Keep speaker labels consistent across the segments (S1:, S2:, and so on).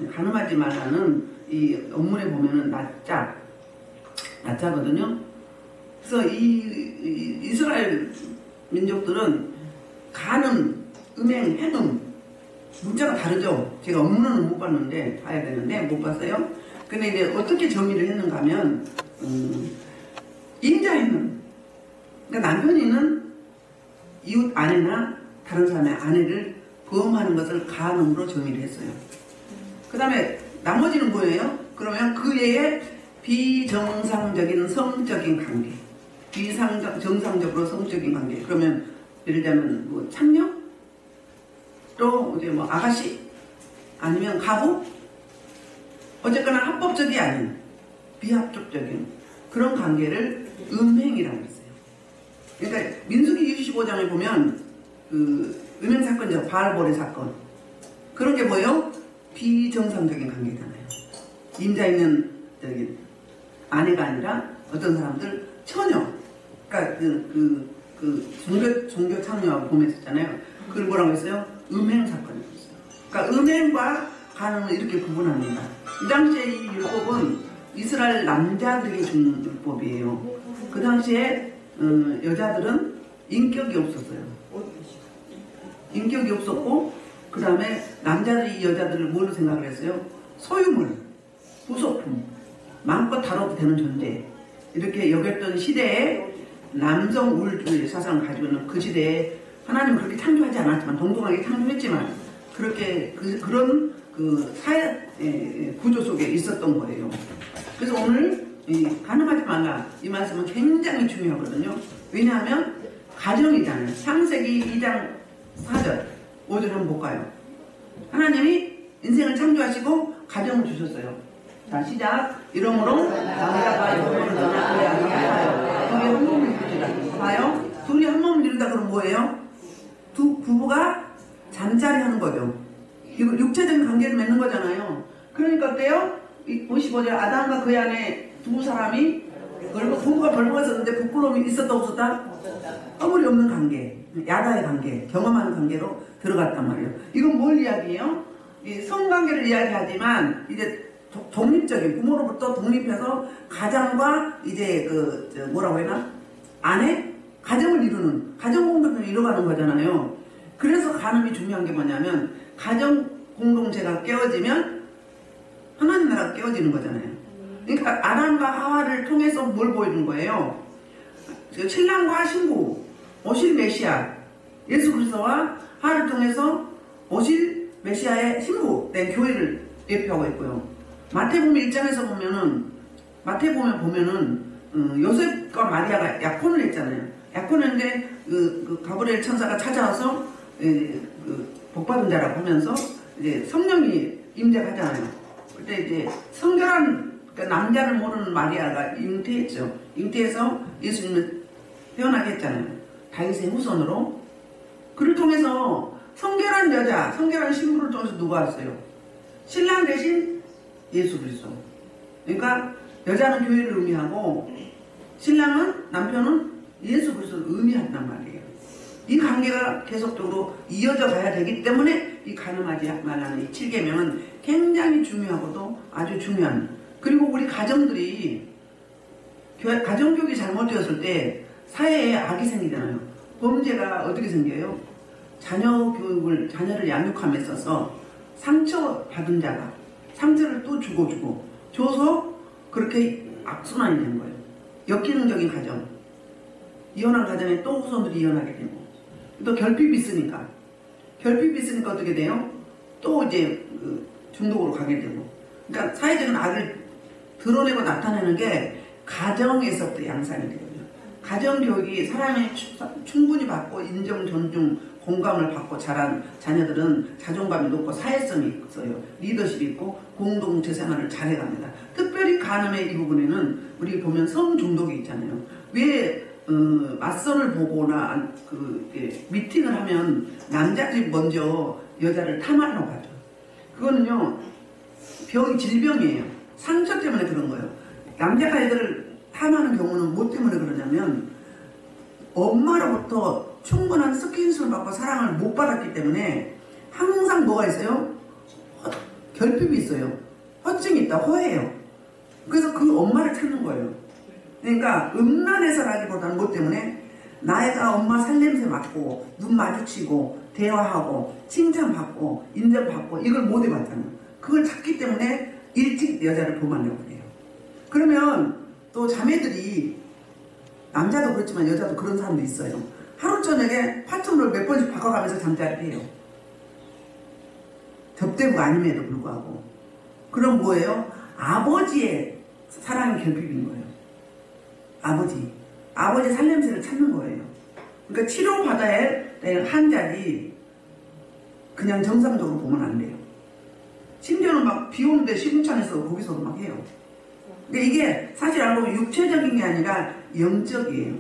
S1: 가늠하지 말라는 이 원문에 보면은 낮자거든요. 그래서 이 이스라엘 민족들은 간음, 음행, 행음 문자가 다르죠. 제가 원문은 못 봤는데 봐야 되는데 못 봤어요. 근데 이제 어떻게 정의를 했는가 하면 임자행음, 그러니까 남편이는 이웃 아내나 다른 사람의 아내를 보험하는 것을 간음으로 정의를 했어요. 그 다음에 나머지는 뭐예요? 그러면 그 외에 비정상적인 성적인 관계, 정상적으로 성적인 관계. 그러면 예를 들면 뭐 창녀, 또 이제 뭐 아가씨, 아니면 가부, 어쨌거나 합법적이 아닌 비합법적인 그런 관계를 음행이라고 했어요. 그러니까 민수기 25장에 보면 그 음행 사건이죠. 바알보레 사건. 그런 게 뭐예요? 비정상적인 관계잖아요. 임자 있는 저기 아내가 아니라 어떤 사람들 처녀. 그러니까 종교 참여하고 보냈었잖아요. 그걸 뭐라고 했어요? 음행 사건이라고 했어요. 그러니까 음행과 간음을 이렇게 구분합니다. 이 당시에 이 율법은 이스라엘 남자들이 준 율법이에요. 그 당시에 여자들은 인격이 없었어요. 인격이 없었고, 그 다음에 남자들이 이 여자들을 뭘로 생각을 했어요? 소유물, 부속품, 마음껏 다뤄도 되는 존재, 이렇게 여겼던 시대에 남성 우월주의 사상을 가지고 있는 그 시대에 하나님은 그렇게 창조하지 않았지만, 동등하게 창조했지만 그렇게 그런 사회 구조 속에 있었던 거예요. 그래서 오늘 간음하지 말라 이 말씀은 굉장히 중요하거든요. 왜냐하면 가정이잖아요. 창세기 2장 4절 5절 한번 볼까요? 하나님이 인생을 창조하시고 가정을 주셨어요. 자, 시작. 이러므로 남자가 여자를 떠나 그의 아내가 둘이 한 몸을 이루리라. 봐요. 둘이 한 몸을 이루다 그러면 뭐예요? 두 부부가 잠자리 하는 거죠. 이거 육체적인 관계를 맺는 거잖아요. 그러니까 어때요? 55절 아담과 그의 아내 두 사람이 부부가 벌거가 있었는데 부끄러움이 있었다 없었다? 허물이 없는 관계, 야다의 관계, 경험하는 관계로 들어갔단 말이에요. 이건 뭘 이야기해요? 이 성관계를 이야기하지만 이제 독립적인, 부모로부터 독립해서 가장과 이제 뭐라고 해나? 아내? 가정을 이루는, 가정 공동체를 이뤄가는 거잖아요. 그래서 간음이 중요한 게 뭐냐면 가정 공동체가 깨어지면 하나님 나라가 깨어지는 거잖아요. 그러니까 아담과 하와를 통해서 뭘 보여준 거예요? 신랑과 신부, 오실 메시아, 예수 그리스도와 하와를 통해서 오실 메시아의 신부 된 교회를 예표하고 있고요. 마태복음 1장에서 보면은 요셉과 마리아가 약혼을 했잖아요. 약혼했는데 가브리엘 천사가 찾아와서 복받은 자라고 하면서 이제 성령이 임재하잖아요. 그때 이제 성결한 그러니까 남자를 모르는 마리아가 잉태했죠. 잉태해서 예수님을 태어나게 했잖아요. 다윗의 후손으로. 그를 통해서 성결한 여자, 성결한 신부를 통해서 누가 왔어요? 신랑 대신 예수 그리스도. 그러니까 여자는 교회를 의미하고 신랑은 남편은 예수 그리스도를 의미한단 말이에요. 이 관계가 계속적으로 이어져 가야 되기 때문에 이 간음하지 말라는 이 7계명은 굉장히 중요하고도 아주 중요한. 그리고 우리 가정들이 가정교육이 잘못되었을 때 사회에 악이 생기잖아요. 범죄가 어떻게 생겨요? 자녀를 양육함에 있어서 상처받은 자가 상처를 또 주고 줘서 그렇게 악순환이 되는 거예요. 역기능적인 가정, 이혼한 가정에 또 후손들이 이혼하게 되고, 또 결핍이 있으니까 어떻게 돼요? 또 이제 중독으로 가게 되고. 그러니까 사회적인 악을 드러내고 나타내는 게 가정에서부터 양산이 되거든요. 가정교육이 사랑을 충분히 받고 인정, 존중, 공감을 받고 자란 자녀들은 자존감이 높고 사회성이 있어요. 리더십이 있고 공동체 생활을 잘해갑니다. 특별히 간음의 이 부분에는 우리 보면 성 중독이 있잖아요. 왜 맞선을 보거나 미팅을 하면 남자들이 먼저 여자를 탐하려고 하죠. 그거는요 질병이에요. 상처 때문에 그런 거예요. 남자가 애들을 탐하는 경우는 뭐 때문에 그러냐면 엄마로부터 충분한 스킨십을 받고 사랑을 못 받았기 때문에 항상 뭐가 있어요? 결핍이 있어요. 허증이 있다, 허해요. 그래서 그 엄마를 찾는 거예요. 그러니까 음란해서라기보다는 뭐 때문에 나이가 엄마 살냄새 맡고 눈 마주치고 대화하고 칭찬받고 인정받고 이걸 못 해봤잖아요. 그걸 찾기 때문에 일찍 여자를 보만하고 그래요. 그러면 또 자매들이 남자도 그렇지만 여자도 그런 사람도 있어요. 하루 저녁에 파트너를 몇 번씩 바꿔가면서 잠자리를 해요. 접대부가 아님에도 불구하고. 그럼 뭐예요? 아버지의 사랑의 결핍인 거예요. 아버지 살냄새를 찾는 거예요. 그러니까 치료받아야 될 환자지 그냥 정상적으로 보면 안 돼요. 심지어는 막 비 오는데 시궁창에서 거기서도 막 해요. 근데 이게 사실 알고 육체적인 게 아니라 영적이에요.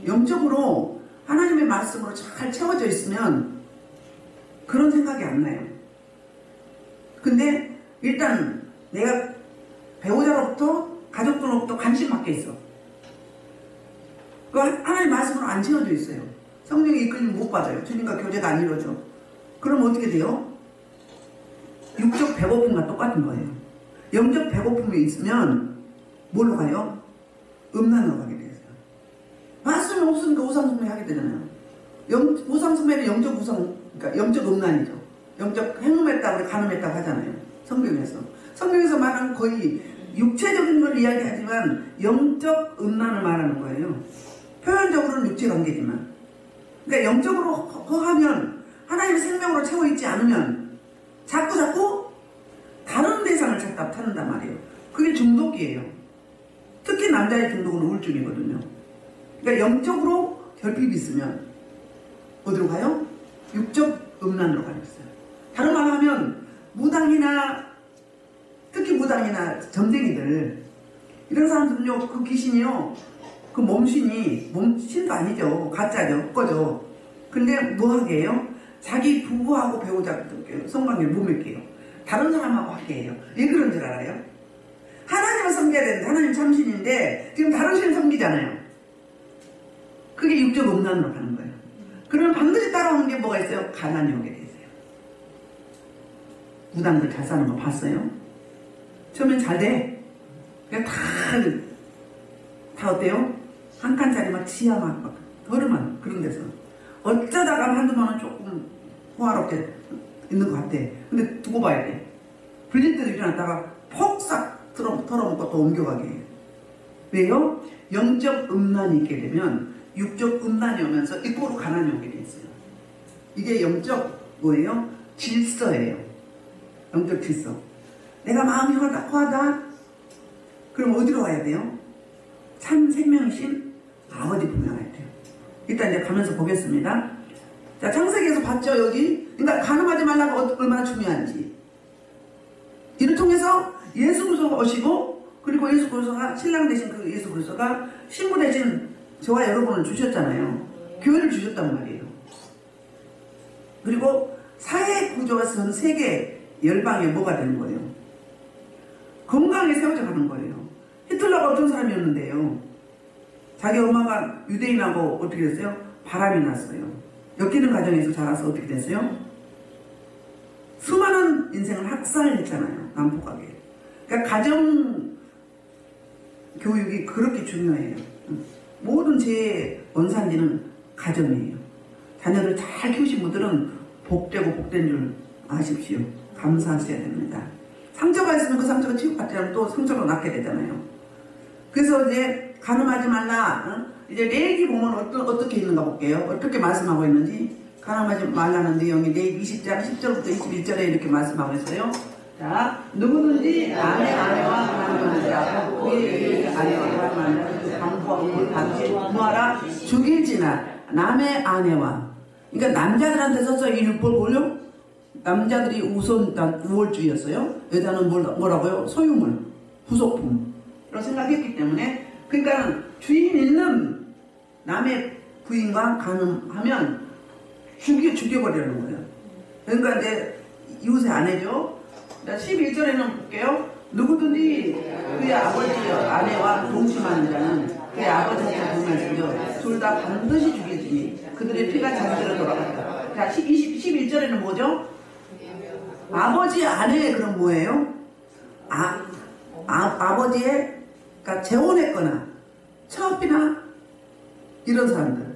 S1: 영적으로 하나님의 말씀으로 잘 채워져 있으면 그런 생각이 안 나요. 근데 일단 내가 배우자로부터 가족들로부터 관심 받게 있어. 그 하나님 말씀으로 안 채워져 있어요. 성령이 이끌리면 못 받아요. 주님과 교제가 안 이루어져. 그럼 어떻게 돼요? 육적 배고픔과 똑같은 거예요. 영적 배고픔이 있으면 뭘로 가요? 음란으로 가게 돼요. 말씀이 없으니까 우상숭배 하게 되잖아요. 우상숭배는 영적 그러니까 영적 음란이죠. 영적 행음했다고 간음했다고 하잖아요. 성경에서 말하는 거의 육체적인 걸 이야기하지만 영적 음란을 말하는 거예요. 표현적으로는 육체 관계지만. 그러니까 영적으로 허하면 하나님의 생명으로 채워 있지 않으면 자꾸 다른 대상을 찾는단 말이에요. 그게 중독이에요. 특히 남자의 중독은 우울증이거든요. 그러니까 영적으로 결핍이 있으면 어디로 가요? 육적 음란으로 가고 있어요. 다른 말로 하면 특히 무당이나 점쟁이들 이런 사람들은요, 그 귀신이요, 그 몸신도 아니죠. 가짜죠. 꺼죠. 근데 뭐 하게 해요? 자기 부부하고 배우자 성관계를 못 맺게 해요. 다른 사람하고 하게 해요. 왜 그런 줄 알아요? 하나님을 섬겨야 되는데 하나님 참신인데 지금 다른 신 섬기잖아요. 그게 육적 음란으로 가는 거예요. 그러면 반드시 따라오는 게 뭐가 있어요? 가난이 오게 돼 있어요. 무당들 잘 사는 거 봤어요? 처음엔 잘 돼. 그냥 다 어때요? 한 칸짜리 막 지하 막 더러만 그런 데서 어쩌다가 한두만 원 조금 호화롭게 있는 것 같아. 근데 두고 봐야 돼. 불릴 때도 일어났다가 폭삭 털어먹고 또 옮겨가게 해요. 왜요? 영적 음란이 있게 되면 육적 음란이 오면서 입고로 가난이 오게 돼 있어요. 이게 영적 뭐예요? 질서예요. 영적 질서. 내가 마음이 허하다? 그럼 어디로 가야 돼요? 참 생명이신 아버지 품에 가야 돼요. 일단 이제 가면서 보겠습니다. 자, 창세기에서 봤죠, 여기? 그러니까 간음하지 말라고 얼마나 중요한지. 이를 통해서 예수 그리스도가 오시고, 그리고 예수 그리스도가 신랑 되신 그 예수 그리스도가 신부 되신 저와 여러분을 주셨잖아요. 교회를 주셨단 말이에요. 그리고 사회 구조가 전 세계 열방에 뭐가 되는 거예요? 건강에 세워져 가는 거예요. 히틀러가 어떤 사람이었는데요. 자기 엄마가 유대인하고 어떻게 됐어요? 바람이 났어요. 엮이는 가정에서 자라서 어떻게 됐어요? 수많은 인생을 학살했잖아요. 난폭하게. 그러니까 가정 교육이 그렇게 중요해요. 모든 죄의 원산지는 가정이에요. 자녀를 잘 키우신 분들은 복되고 복된 줄 아십시오. 감사하셔야 됩니다. 상처가 있으면 그 상처가 치유받지 않으면 또 상처로 낫게 되잖아요. 그래서 이제 간음하지 말라. 이제 레위기 보면 어떻게 있는가 볼게요. 어떻게 말씀하고 있는지. 간음하지 말라는 내용이 레위기 20장 10절부터 21절에 이렇게 말씀하고 있어요. 자, 누구든지 남의 아내와 간음하는 자, 그의 아내와 간음하는 자, 방법을 반드시 구하라. 죽일지나 남의 아내와. 그러니까 남자들한테 서서 이 율법을 보려? 남자들이 우월주의였어요. 여자는 뭐라고요? 소유물, 부속품. 이런 생각했기 때문에, 그러니까 주인 있는 남의 부인과 간음하면 죽여버리는 거예요. 그러니까 이제 이웃의 아내죠. 11절에는 볼게요. 누구든지 그의 아버지 아내와 동침하는 자는 그의 아버지한테 동일하시며 둘 다 반드시 죽일지니 그들의 피가 자기들로 돌아간다. 자, 11절에는 뭐죠? 아버지 아내의 그런 뭐예요? 아버지의, 그러니까 재혼했거나 처업이나 이런 사람들.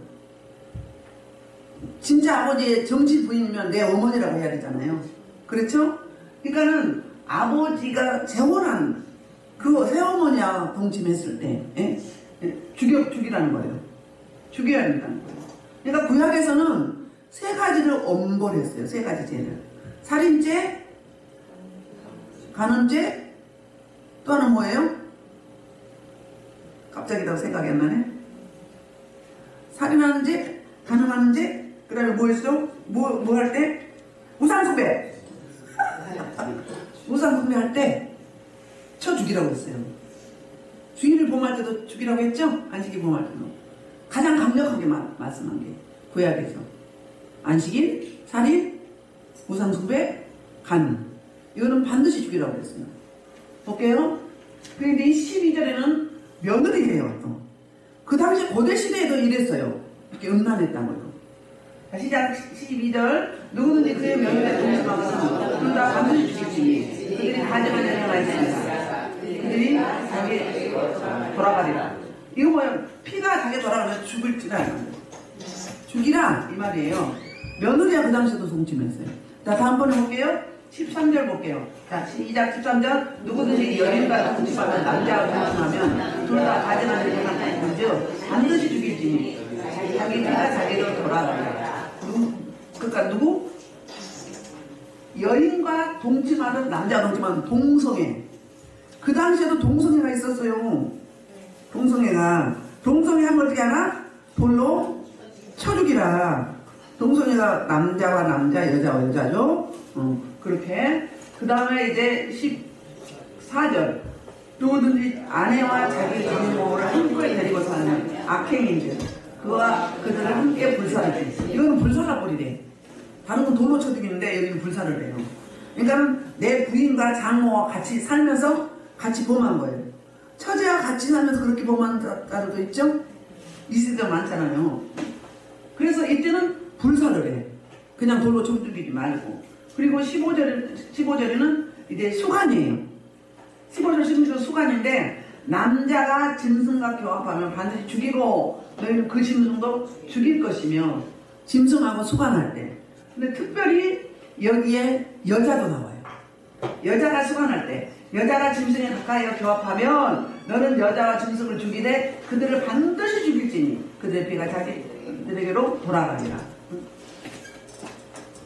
S1: 진짜 아버지의 정식 부인이면 내 어머니라고 해야 되잖아요. 그렇죠? 그러니까는 아버지가 재혼한 그 새어머니와 동침했을 때 죽이라는 거예요. 죽여야 된다는 거예요. 그러니까 구약에서는 세 가지를 엄벌했어요. 세 가지 죄를. 살인죄, 간음죄, 또 하나는 뭐예요? 갑자기 더 생각이 안 나네. 살인하는 죄, 간음하는 죄, 그 다음에 뭐 했어? 뭐 할 때? 우상숭배. 우상숭배 할 때 쳐 죽이라고 했어요. 주인을 범할 때도 죽이라고 했죠? 안식일 범할 때도. 가장 강력하게 말씀한 게 구약에서 안식일, 살인, 우상숭배, 간음. 이거는 반드시 죽이라고 했어요. 볼게요. 그런데 이 12절에는 며느리예요. 또. 그 당시 고대 시대에도 이랬어요. 이렇게 음란했다는 거예요. 자, 시작 12절. 누구든지 그의 며느리에 동침하거나 둘 다 반드시 죽일지니 그들이 가정을 내려가 있습니다. 그들이 자기 돌아가리라. 이거 뭐예요? 피가 자기 돌아가면 죽을지라. 죽이라 이 말이에요. 며느리가 그 당시에도 동침했어요. 자, 다음번에 볼게요. 13절 볼게요. 자, 시작 13절. 누구든지 여인과 동침하면 남자와 동침하면 둘 다 가정을 내려가 있는즉 반드시 죽일지니 자기 피가 자기로 돌아가리라. 그러니까 누구? 여인과 동침하는 남자와 동침하는 동성애. 그 당시에도 동성애가 있었어요. 동성애하면 어떻게 하나? 돌로 쳐 죽이라. 동성애가 남자와 남자, 여자와 여자죠. 그렇게. 그 다음에 이제 14절. 누구든지 아내와 자기 부모를 한꺼번에 데리고 사는 악행인들. 그와 그들을 함께 불살이지. 이거는 불살라버리래. 다른 건 돌로 쳐 죽이는데 여기는 불살을 해요. 그러니까 내 부인과 장모와 같이 살면서 같이 범한 거예요. 처제와 같이 살면서 그렇게 범한 자들도 있죠? 이 시대가 많잖아요. 그래서 이때는 불살을 해. 그냥 돌로 쳐 죽이지 말고. 그리고 15절에는 이제 수간이에요. 15절, 16절 수간인데 남자가 짐승과 교합하면 반드시 죽이고 너희는 그 짐승도 죽일 것이며 짐승하고 수간할 때. 근데 특별히 여기에 여자도 나와요. 여자가 수간할 때 여자가 짐승에 가까이어 교합하면 너는 여자와 짐승을 죽이되 그들을 반드시 죽일지니 그들의 피가 자기들에게로 돌아가리라.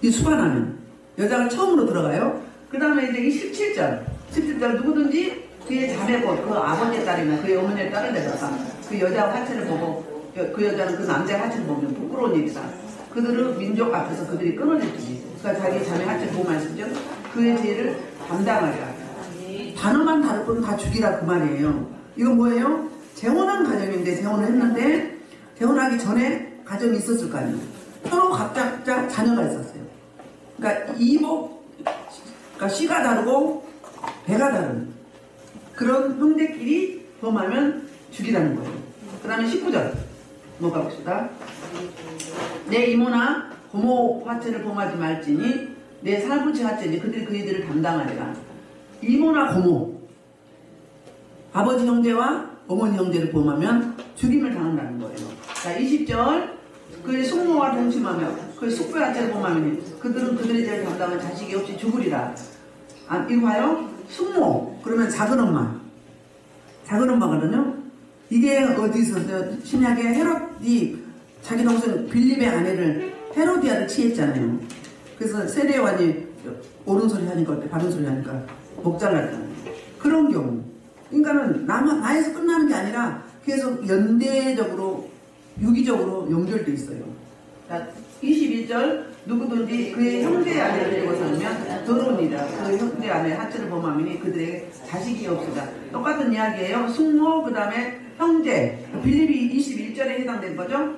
S1: 이 수간하면 여자가 처음으로 들어가요. 그 다음에 이제 이 17절 누구든지 그의 자매고 그 아버지의 딸이나 그의 어머니의 딸을 내다가 그 여자 하체를 보고 그 여자는 그 남자의 하체를 보면 부끄러운 일이다. 그들은 민족 앞에서 그들이 끊어질지. 그러니까 자기 자매 하체를 보면 말씀죠. 그의 죄를 담당하리라. 단어만 다를 뿐 다 죽이라 그 말이에요. 이거 뭐예요? 재혼한 가정인데 재혼을 했는데 재혼하기 전에 가정이 있었을 거 아니에요. 서로 각자 자녀가 있었어요. 그러니까 그러니까 씨가 다르고 배가 다른 그런 형제끼리 범하면 죽이라는 거예요. 그 다음에 19절 넘어가 봅시다. 내 이모나 고모 하체를 범하지 말지니 내 살부치 하체니 그들이 그 일들을 담당하리라. 이모나 고모 아버지 형제와 어머니 형제를 범하면 죽임을 당한다는 거예요. 자, 20절 그의 숙모와 동침하며 그의 숙부 하체를 범하면 그들은 그들의 죄를 담당한 자식이 없이 죽으리라. 아, 이거 봐요. 숙모 그러면 작은 엄마거든요. 이게 어디 있었어요? 신약에 헤롯이 자기 동생 빌립의 아내를 헤로디아를 취했잖아요. 그래서 세례요한이 옳은 소리 하니까 바른 소리 하니까 목 잘랐잖아요. 그런 경우. 그러니까는 나에서 끝나는 게 아니라 계속 연대적으로 유기적으로 연결돼 있어요. 자, 21절 누구든지 그의 형제 아내를 데리고 살면 더러운 일이라. 그 형제 아내 하체를 범하면 그들에게 자식이 없으다. 똑같은 이야기예요. 숙모 그 다음에 형제. 빌립이 21절에 해당된 거죠.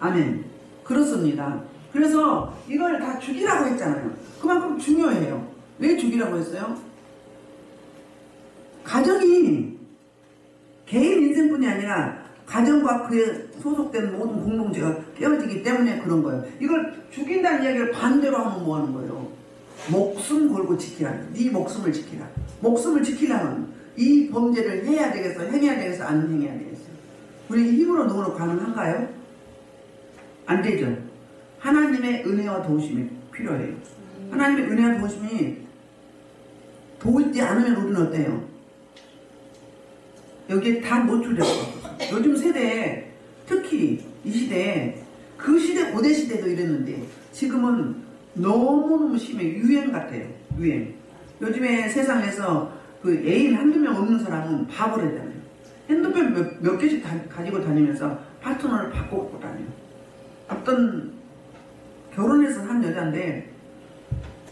S1: 아멘. 그렇습니다. 그래서 이걸 다 죽이라고 했잖아요. 그만큼 중요해요. 왜 죽이라고 했어요? 가정이 개인 인생뿐이 아니라 가정과 그에 소속된 모든 공동체가 깨어지기 때문에 그런 거예요. 이걸 죽인다는 이야기를 반대로 하면 뭐 하는 거예요? 목숨 걸고 지키라. 네 목숨을 지키라. 목숨을 지키려면 이 범죄를 해야 되겠어? 행해야 되겠어? 안 행해야 되겠어? 우리 힘으로 능으로 가능한가요? 안 되죠. 하나님의 은혜와 도우심이 필요해요. 하나님의 은혜와 도우심이 도우지 않으면 우리는 어때요? 여기에 다 노출될 것 같아요. 요즘 세대에 특히 이 시대에 그 시대 고대 시대도 이랬는데 지금은 너무너무 심해. 유행 같아요. 유행. 요즘에 세상에서 그 애인 한두 명 없는 사람은 바보래잖아요. 핸드폰 몇 개씩 가지고 다니면서 파트너를 바꾸고 다녀요. 어떤 결혼해서 한 여자인데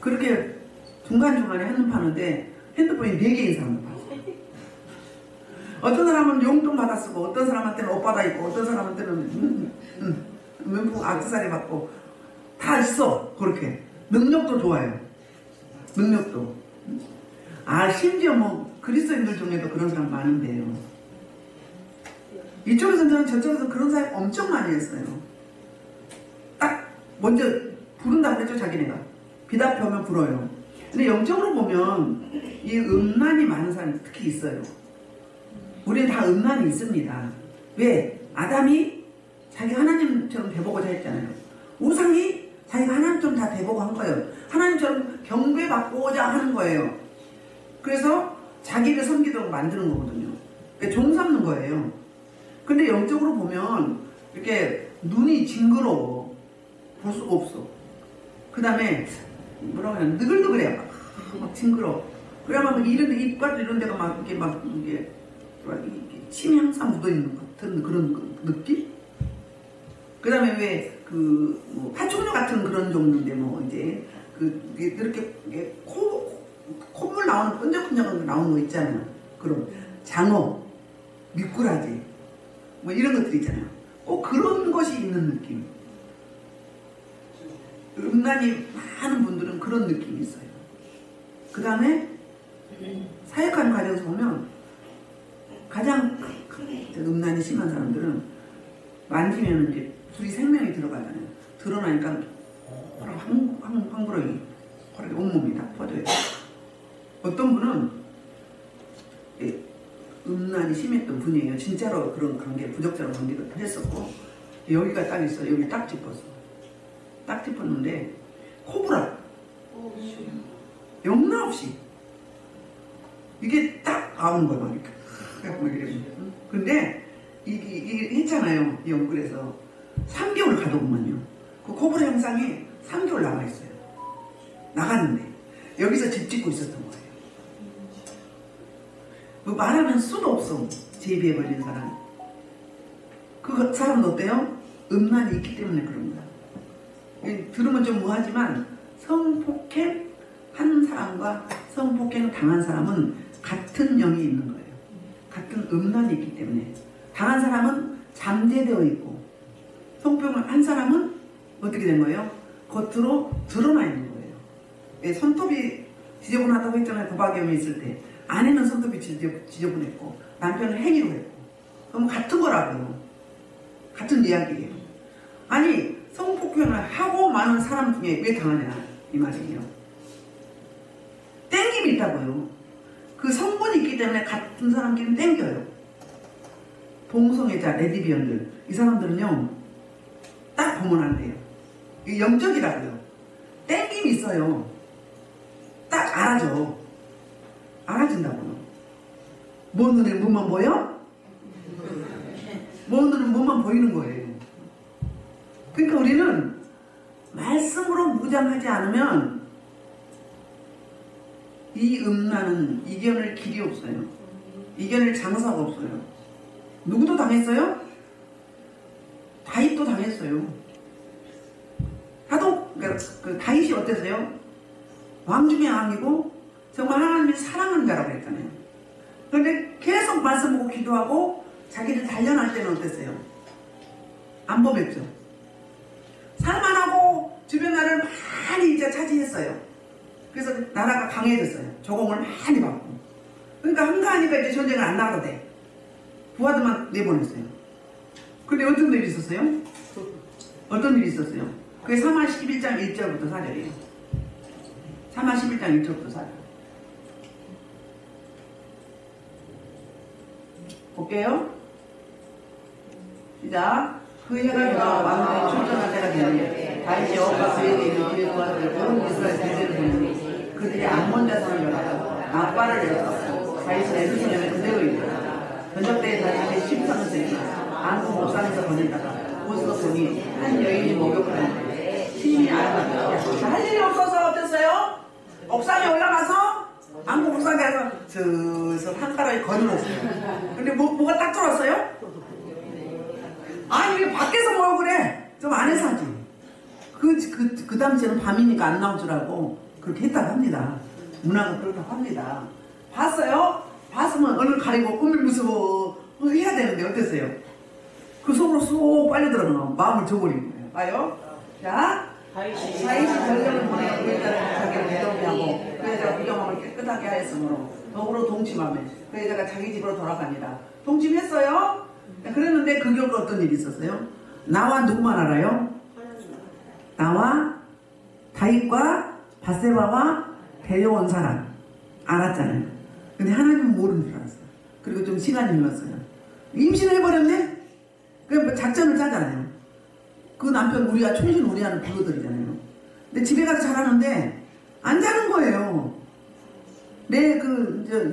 S1: 그렇게 중간중간에 핸드폰 하는데 핸드폰이 4개인 사람도 봤어요. 어떤 사람은 용돈 받아 쓰고 어떤 사람한테는 옷 받아 입고 어떤 사람한테는 명품 액세서리 받고 다 있어. 그렇게 능력도 좋아요. 능력도. 심지어 뭐 그리스도인들 중에도 그런 사람 많은데요. 이쪽에서는 저쪽에서 그런 사람 엄청 많이 했어요. 딱 먼저 부른다고 했죠. 자기네가 비 앞에 오면 불어요. 근데 영적으로 보면 이 음란이 많은 사람이 특히 있어요. 우리는 다 음란이 있습니다. 왜? 아담이 자기 하나님처럼 돼보고자 했잖아요. 우상이 자기가 하나님처럼 다 돼보고 한 거예요. 하나님처럼 경배받고자 하는 거예요. 그래서 자기를 섬기도록 만드는 거거든요. 그러니까 종 삼는 거예요. 근데 영적으로 보면 이렇게 눈이 징그러워. 볼 수가 없어. 그 다음에 뭐라고 해야 느글느글해요. 막 징그러워. 그러면 이런 이빨 이런 데가 막 이게 침이 항상 묻어있는 것 같은 그런 느낌? 그 다음에 왜 뭐 파충류 같은 그런 종류인데 뭐 이제 이렇게 콧물 나오는 끈적끈적 나오는 거 있잖아요. 그런 장어, 미꾸라지 뭐 이런 것들 있잖아요. 꼭 그런 것이 있는 느낌. 음란이 많은 분들은 그런 느낌이 있어요. 그 다음에 사역하는 과정에서 보면 가장 음란이 심한 사람들은 만지면 이제 불이 생명이 들어가잖아요. 드러나니까 황구렁이 온몸이 다 퍼져요. 어떤 분은 음란이 심했던 분이에요. 진짜로 그런 관계, 부적절한 관계도 했었고 여기가 딱 있어. 여기 딱 짚었어. 딱 짚었는데 코브라 영락 없이 이게 딱 나오는 거야. 이렇게. 근데 이게 했잖아요. 이 연구에서 3개월 가더구만요. 그 코브라 영상이 3개월 남아있어요. 나갔는데 여기서 집 짓고 있었던 거예요. 뭐 말하면 수도 없어. 제비해버린 사람. 그 사람도 어때요? 음란이 있기 때문에 그럽니다. 들으면 좀 뭐하지만 성폭행 한 사람과 성폭행 당한 사람은 같은 영이 있는 거예요. 같은 음란이 있기 때문에 당한 사람은 잠재되어 있고 성폭행을 한 사람은 어떻게 된 거예요? 겉으로 드러나 있는 거예요. 손톱이 지저분하다고 했잖아요. 도박염이 있을 때 아내는 손톱이 지저분했고 남편은 행위로 했고 그럼 같은 거라고요. 같은 이야기예요. 아니 성폭행을 하고 많은 사람 중에 왜 당하냐 이 말이에요. 땡김이 있다고요. 그 성분이 있기 때문에 같은 사람끼리는 땡겨요. 동성애자, 레즈비언들 이 사람들은요 딱 보면 안 돼요. 이게 영적이라고요. 땡김이 있어요. 딱 알아줘. 알아준다고요. 뭐 눈에 뭐만 보여? 뭐 눈에 뭐만 보이는 거예요. 그러니까 우리는 말씀으로 무장하지 않으면 이 음란은 이겨낼 길이 없어요. 이겨낼 장사가 없어요. 누구도 당했어요? 다윗도 당했어요. 그 다윗이 어땠어요? 왕 중에 왕이고 정말 하나님이 사랑하는 자라고 했잖아요. 그런데 계속 말씀 보고 기도하고 자기를 단련할 때는 어땠어요? 안 범했죠. 살만하고 주변 나라를 많이 이제 차지했어요. 그래서 나라가 강해졌어요. 조공을 많이 받고. 그러니까 한가하니까 이제 전쟁을 안 나가도 돼. 부하들만 내보냈어요. 근데 어떤 일이 있었어요? 어떤 일이 있었어요? 그게 사무엘 11장 1절부터 4절이에요. 3하 11장 1절부터 4절. 볼게요. 시작. 그 해가 왕들이 출전할 때가 되니 다윗이 여호와 그에게 있는 그의 도와들 온 이스라엘 대대를 보니 그들이 암몬 자손을 열하고 나빠를 열었고 다윗은 에루살렘에 그대로 있더라. 전적대에 다윗이 13세기 안고 옥상에서 거닐다가 옷으로 보니 한 여인이 목욕하는데 신이 알아봤다. 할 일이 없어서 어땠어요? 옥상에 올라가서 안고 옥상에 가서 슬슬 한 가락이 거닐었어요. 근데 뭐가 딱 들어왔어요? 아니 왜 밖에서 뭐 그래? 좀 안에서 하지. 그 당시에는 밤이니까 안 나올 줄 알고 그렇게 했다고 합니다. 문화가 그렇다고 합니다. 봤어요? 봤으면 얼굴 가리고 꿈을 무서워 해야 되는데 어땠어요? 그 속으로 쏙 빨리 들어가면 마음을 줘버린 거예요. 봐요. 자, 다윗이 전령을 보내 그 여자를 자기를 대동하고 그 여자가 부정함을 깨끗하게 하였으므로 더불어 동침하며 그 여자가 자기 집으로 돌아갑니다. 동침했어요? 그랬는데 그 결과 어떤 일이 있었어요? 나와 누구만 알아요? 나와 다윗과 밧세바와 데려온 사람 알았잖아요. 근데 하나님은 모르는 줄 알았어요. 그리고 좀 시간이 흘렀어요. 임신해버렸네? 그럼 뭐 작전을 짜잖아요. 그 남편 우리가 충신 우리아는 불러드리잖아요. 근데 집에 가서 자라는데 안 자는 거예요.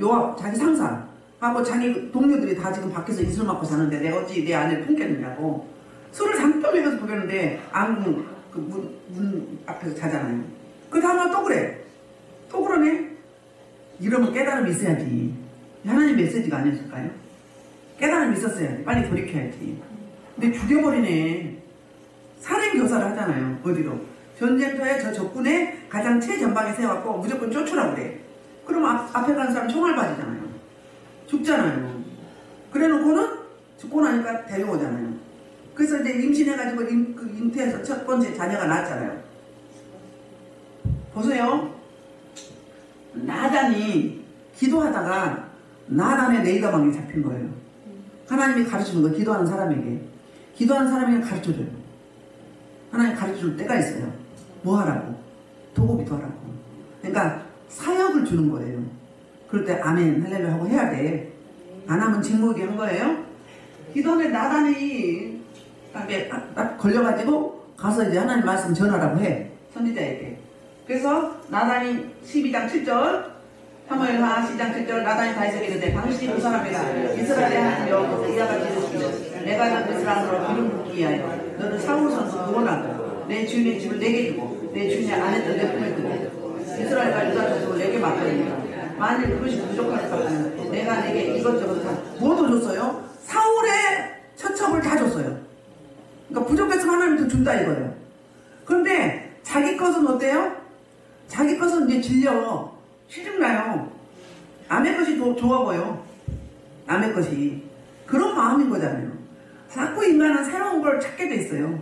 S1: 요압 자기 상사 하고 자기 동료들이 다 지금 밖에서 이슬 맞고 자는데 내가 어찌 내 아내를 품겠느냐고 술을 잠깐 먹여서 부겼는데 안구 문 앞에서 자잖아요. 그 다음날 또 그래. 또 그러네. 이러면 깨달음이 있어야지. 하나님 메시지가 아니었을까요? 깨달음이 있었어야지. 빨리 돌이켜야지. 근데 죽여버리네. 살인교사를 하잖아요. 어디로? 전쟁터에 저 적군에 가장 최전방에 세워갖고 무조건 쫓으라고 그래. 그러면 앞에 가는 사람 총알 맞이잖아요. 죽잖아요. 그래 놓고는 죽고 나니까 데려오잖아요. 그래서 이제 임신해가지고 잉태해서 첫 번째 자녀가 낳았잖아요. 보세요. 나단이 기도하다가 나단의 네이가방에 잡힌 거예요. 하나님이 가르치는 거예요. 기도하는 사람에게. 기도하는 사람에게 가르쳐줘요. 하나님 가르쳐줄 때가 있어요. 뭐 하라고? 도고 기도하라고. 그러니까 사역을 주는 거예요. 그럴 때 아멘 할렐루야 하고 해야 돼. 안 하면 징목이 한 거예요. 기도하는 나단이 딱 걸려가지고 가서 이제 하나님 말씀 전하라고 해. 선지자에게. 그래서 나단이 12장 7절 사무엘하 12장 7절 나단이 다윗에게 이르되 당신이 그 사람이라 이스라엘의 하나님 여호와께서 이와 같이 이르시되 내가 그 사람으로 기름 붓기 위하여 너는 사울 선수 구원하고 내 주인의 집을 내게 주고 내 주인의 아내들 내 품에 두고 이스라엘과 유다 족속을 내게 맡기니라. 만일 그것이 부족할 것 같으면 내가 내게 이것저것 다 뭐도 줬어요? 사울의 처첩을 다 줬어요. 그러니까 부족했으면 하나님 더 준다 이거예요. 그런데 자기 것은 어때요? 자기 것은 이제 질려. 시집나요. 남의 것이 좋아 보여. 남의 것이. 그런 마음인 거잖아요. 자꾸 인간은 새로운 걸 찾게 돼 있어요.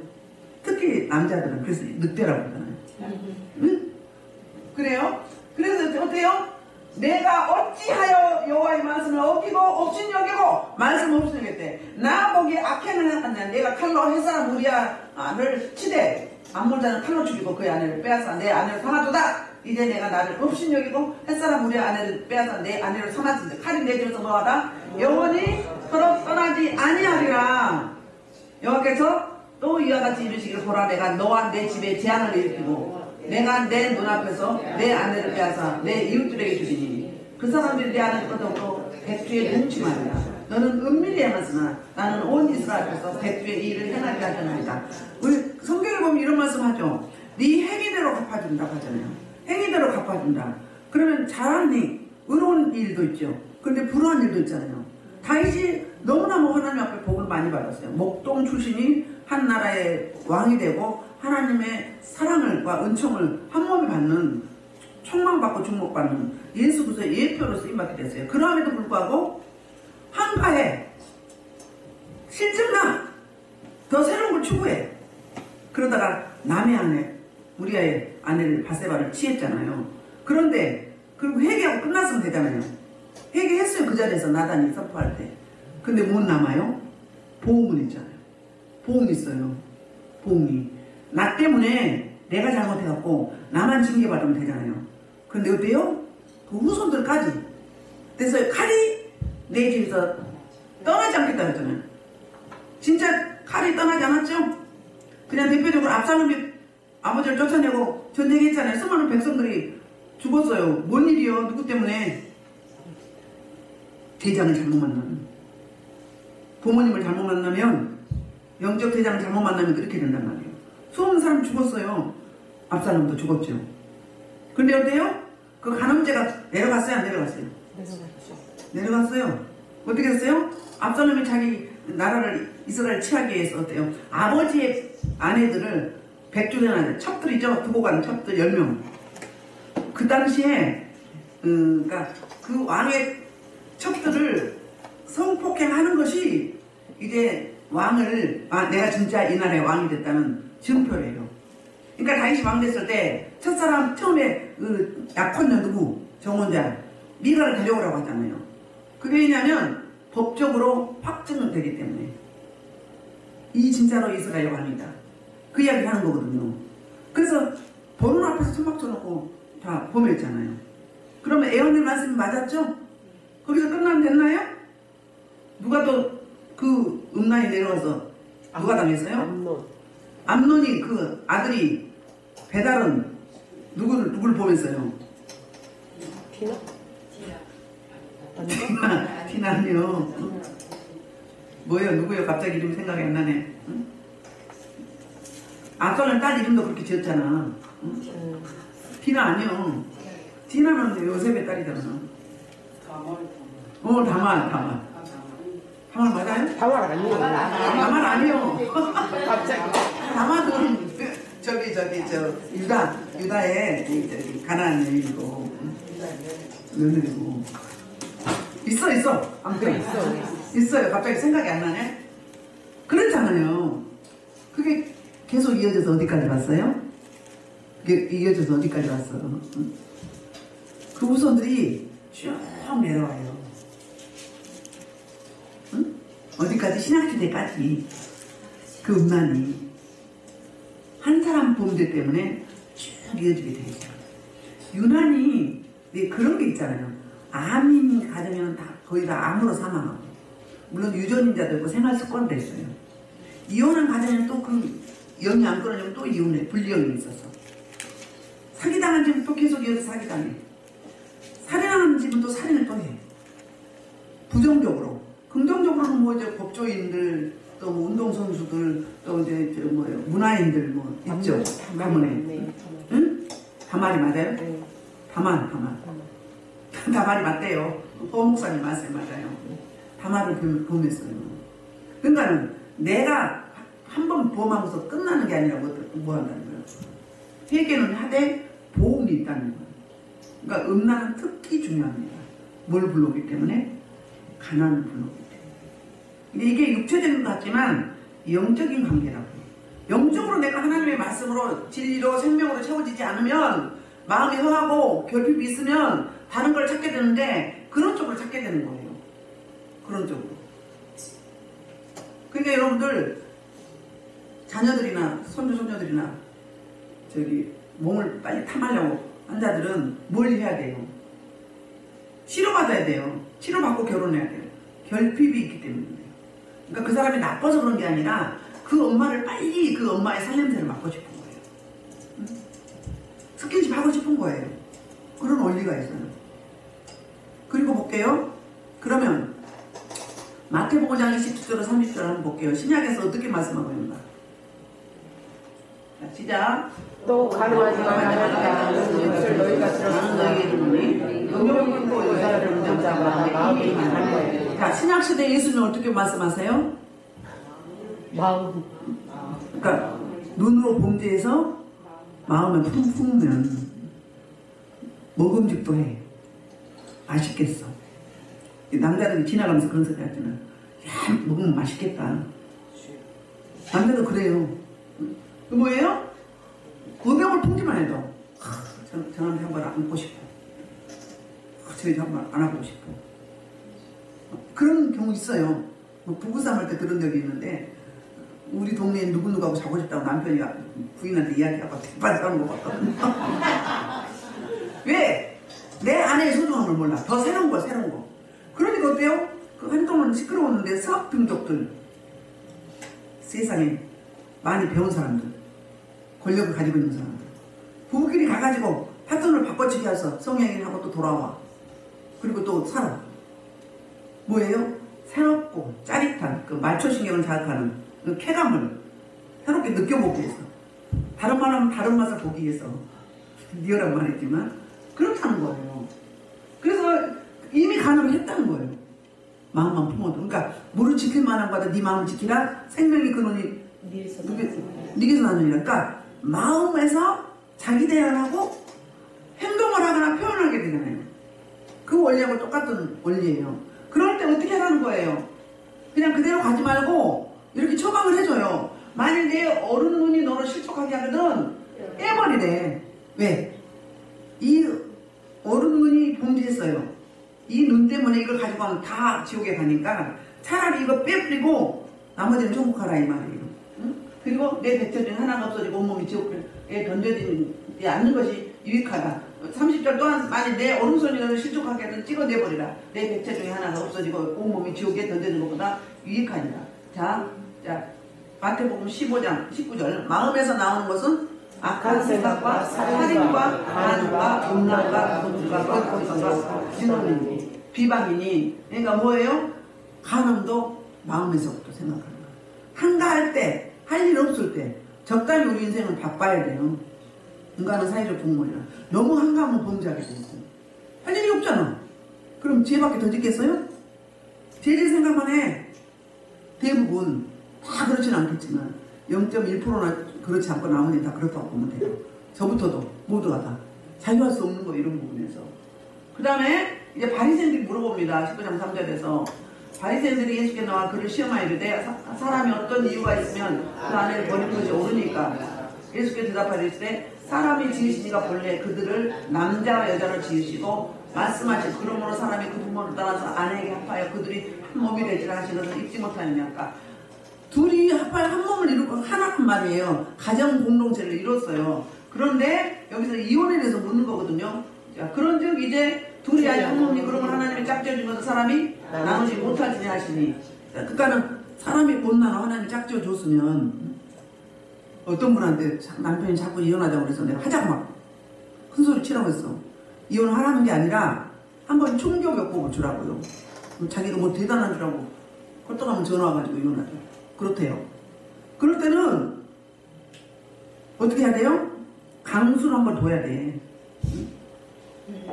S1: 특히 남자들은. 그래서 늑대라고 그러잖아요. 응? 그래요? 그래서 어때요? 내가 어찌하여 여호와의 말씀을 어기고 업신여기고 말씀 업신여겼대. 나 보기에 악행을 했냐. 내가 칼로 햇사람 우리아를 치되 암몬자는 칼로 죽이고 그의 아내를 빼앗아 내 아내를 삼아두다. 이제 내가 나를 업신여기고 햇사람 우리아 아내를 빼앗아 내 아내를 삼아둔다. 칼이 내 뒤에서 뭐하다? 영원히 서로 떠나지 아니하리라. 여호와께서 또 이와 같이 이르시기를 보라 내가 너와 내 집에 재앙을 일으키고 내가 내 눈앞에서 내 아내를 빼앗아 내 이웃들에게 주리니 그 사람들이 내 아내를 거두고 백주에 동침하리라. 너는 은밀히 행하으나 나는 온 이스라엘 앞에서 백주의 일을 행하게 하려나이다. 우리 성경에 보면 이런 말씀하죠. 네 행위대로 갚아준다고 하잖아요. 행위대로 갚아준다. 그러면 잘한 일, 의로운 일도 있죠. 그런데 불우한 일도 있잖아요. 다윗이 너무나도 하나님 앞에 복을 많이 받았어요. 목동 출신이 한 나라의 왕이 되고 하나님의 사랑과 은총을 한 몸에 받는, 총망받고 주목받는 예수 그리스도의 예표로 쓰임받게 됐어요. 그럼에도 불구하고 한가해 실증나 더 새로운 걸 추구해. 그러다가 남의 아내 우리아의 아내를 밧세바를 취했잖아요. 그런데 그리고 회개하고 끝났으면 되잖아요. 회개했어요. 그 자리에서 나단이 선포할 때. 근데 뭐 남아요? 보응은 있잖아요. 보응이 있어요. 보응이. 나 때문에 내가 잘못해갖고 나만 징계받으면 되잖아요. 그런데 어때요? 그 후손들까지. 그래서 칼이 내 집에서 떠나지 않겠다 그랬잖아요. 진짜 칼이 떠나지 않았죠? 그냥 대표적으로 압살롬이 아버지를 쫓아내고 전쟁했잖아요. 수많은 백성들이 죽었어요. 뭔 일이요? 누구 때문에? 대장을 잘못 만나면, 부모님을 잘못 만나면, 영적 대장을 잘못 만나면 그렇게 된단 말이에요. 수많은 사람 죽었어요. 압살롬도 죽었죠. 근데 어때요? 그 간음죄가 내려갔어요? 안 내려갔어요? 내려갔어요. 어떻게 했어요? 압살롬이 자기 나라를 이스라엘 취하기 위해서 어때요? 아버지의 아내들을 백주년한 첩들이죠. 두고 간 첩들 10명. 그 당시에 그러니까 그 왕의 첩들을 성폭행하는 것이 이제 왕을 내가 진짜 이 나라의 왕이 됐다는 증표예요. 그러니까 다윗이 왕 됐을 때 첫사람 처음에 그 약혼녀 누구? 정혼자 미가를 데려오라고 하잖아요. 그게 왜냐면 법적으로 확증되기 때문에 이 진짜로 이스라엘 왕이다. 그 이야기를 하는 거거든요. 그래서 보는 앞에서 천막 쳐놓고 다 범했잖아요. 그러면 애언의 말씀이 맞았죠? 거기서 끝나면 됐나요? 누가 또 그 음란이 내려와서 누가 당했어요? 암논이 그 아들이 배달은 누굴 보냈어요? 티나요. 뭐예요? 누구예요? 갑자기 이름 생각이 안 나네. 응? 아까는 딸 이름도 그렇게 지었잖아. 응? 티나 아니요. 티나는 요셉의 딸이잖아. 다말. 다말 맞아요?
S2: 다말 아니에요.
S1: 다말 아니요.
S2: 갑자기.
S1: 다말은 유다의 가나안 여인이고 며느리고 있어. 아무튼 있어요. 갑자기 생각이 안 나네. 그랬잖아요. 그게 계속 이어져서 어디까지 갔어요? 그게 이어져서 어디까지 갔어? 응? 그 후손들이 쭉 내려와요. 응? 어디까지? 신약시대까지. 그 음란이 한 사람 범죄 때문에 쭉 이어지게 되죠. 유난히 그런 게 있잖아요. 암인 가정에는 다 거의 다 암으로 사망하고, 물론 유전인자도 있고 생활습관도 있어요. 이혼한 가정에는 또 그 영이 안 끊어지면 또 이혼해. 불리형이 있어서. 사기당한 집은 또 계속 이어서 사기당해. 살인하는 집은 또 살인을 또 해. 부정적으로. 긍정적으로는 뭐 이제 법조인들, 또 뭐 운동선수들, 또 이제 문화인들 뭐 있죠. 가문에.
S2: 네,
S1: 응? 다말이 맞아요?
S2: 네.
S1: 다말. 다말이 맞대요. 허 목사님 말씀 맞아요. 다말을 범했어요. 그러니까는 내가 한 번 범하고서 끝나는 게 아니라 뭐 한다는 거예요? 회개는 하되 보험이 있다는 거예요. 그러니까 음란은 특히 중요합니다. 뭘 불러오기 때문에? 가난을 불러오기 때문에. 근데 이게 육체적인 것 같지만 영적인 관계라고 해요. 영적으로 내가 하나님의 말씀으로 진리로 생명으로 채워지지 않으면 마음이 허하고 결핍이 있으면 다른 걸 찾게 되는데 그런 쪽으로 찾게 되는 거예요. 그런 쪽으로. 그러니까 여러분들 자녀들이나 손주손녀들이나 몸을 빨리 탐하려고 환자들은 뭘 해야 돼요? 치료받아야 돼요. 치료받고 결혼해야 돼요. 결핍이 있기 때문이에요. 그러니까 그 사람이 나빠서 그런 게 아니라 그 엄마를 빨리 그 엄마의 살냄새를 맡고 싶은 거예요. 응? 스킨십 하고 싶은 거예요. 그런 원리가 있어요. 그리고 볼게요. 그러면 마태복음 장 27절 30절 한번 볼게요. 신약에서 어떻게 말씀하고 있는가? 자, 시작.
S2: 또 가늠하지가 않았다는 것을 너희가 들었으나
S1: 너희에게 이르노니
S2: 능력있고 여자를 묻는 자가 마음이 강한 거예요.
S1: 자, 신약시대 예수님 어떻게 말씀하세요?
S2: 마음.
S1: 그러니까 눈으로 범죄해서 마음을 품으면 먹음직도 해. 맛있겠어. 남자들이 지나가면서 그런 소리 하잖아. 야, 먹으면 맛있겠다. 남자도 그래요. 그 뭐예요? 고병을 품지만 해도 저 남자 한번 안고 싶어. 저 여자 한번 안아보고 싶어. 그런 경우 있어요. 부부싸움 할 때 들은 적이 있는데 우리 동네에 누구누구하고 자고 싶다고 남편이 부인한테 이야기하고 대판을 하는 거 같거든요. 왜? 내 안의 소중함을 몰라. 더 새로운 거, 새로운 거. 그러니까 어때요? 그 한동안 시끄러웠는데 수학 등족들, 세상에 많이 배운 사람들, 권력을 가지고 있는 사람들, 부부끼리 가가지고 파트너를 바꿔치기 해서 성행위하고 또 돌아와. 그리고 또 살아. 뭐예요? 새롭고 짜릿한 그 말초신경을 자극하는 그 쾌감을 새롭게 느껴보기 위해서, 다른 말 하면 다른 맛을 보기 위해서, 리얼한 말이지만 그렇다는 거예요. 그래서 이미 간섭을 했다는 거예요. 마음만 품어도. 그러니까 물을 지킬 만한 거다. 네 마음을 지키라. 생명이 근원이 네게서 나누니라. 그러니까 마음에서 자기 대안하고 행동을 하거나 표현하게 되잖아요. 그 원리하고 똑같은 원리예요. 그럴 때 어떻게 하라는 거예요? 그냥 그대로 가지 말고 이렇게 처방을 해줘요. 만일 내 어른 눈이 너를 실족하게 하거든 깨버리래. 왜? 이 어른 눈이 범죄했어요. 이 눈 때문에 이걸 가지고 가면 다 지옥에 가니까 차라리 이거 빼버리고 나머지는 천국하라 이 말이에요. 응? 그리고 내 백체 중에 하나가 없어지고 온몸이 지옥에 던져지지 않는 것이 유익하다. 30절 또한 만일 내 어른손이 너를 실족하게 하면 찍어내버리라. 내 백체 중에 하나가 없어지고 온몸이 지옥에 던져지는 것보다 유익하니라. 자, 마태복음 15장 19절 마음에서 나오는 것은 악한 생각과 살인과 간음과 음란과 도둑과 뻘짓과 진노이니 비방이니. 그러니까 뭐예요? 간음도 마음에서부터 생각하는 거예요. 한가할 때, 할 일 없을 때 적당히 우리 인생을 바빠야 돼요. 인간은 사회적 동물이라. 너무 한가하면 범죄하게 되고 할 일이 없잖아. 그럼 죄밖에 더 짓겠어요? 죄질 생각만 해. 대부분 다 그렇진 않겠지만 0.1%나 그렇지 않고 나머지는 다 그렇다고 보면 돼요. 저부터도 모두가 다 자유할 수 없는 거 이런 부분에서. 그 다음에 이제 바리새인들이 물어봅니다. 19장 3절에서 바리새인들이 예수께 나와 그를 시험하여 이르되 사람이 어떤 이유가 있으면 그 아내를 버리는 것이 옳으니까. 예수께 대답하시되 사람이 지으시니가 본래 그들을 남자와 여자로 지으시고 말씀하신 그러므로 사람이 그 부모를 떠나서 아내에게 합하여 그들이 한 몸이 되지라 하신 것을 잊지 못하느냐까. 둘이 합하여 한 몸을 이루고 하나란 말이에요. 가정 공동체를 이뤘어요. 그런데 여기서 이혼에 대해서 묻는 거거든요. 자, 그런즉 이제 둘이 아직 한 몸이 그러면 하나님이 짝지어준 것을 사람이 나누지 못하지니 하시니. 자, 그러니까는 사람이 못 나눠 하나님이 짝지어줬으면 어떤 분한테 남편이 자꾸 이혼하자고 그래서 내가 하자고 막 큰소리 치라고 했어. 이혼을 하라는 게 아니라 한번 총교육법을 주라고요. 자기가 뭐 대단한 줄 알고 헐떡하면 전화 와가지고 이혼하자. 그렇대요. 그럴 때는 어떻게 해야 돼요? 강수를 한번 둬야 돼.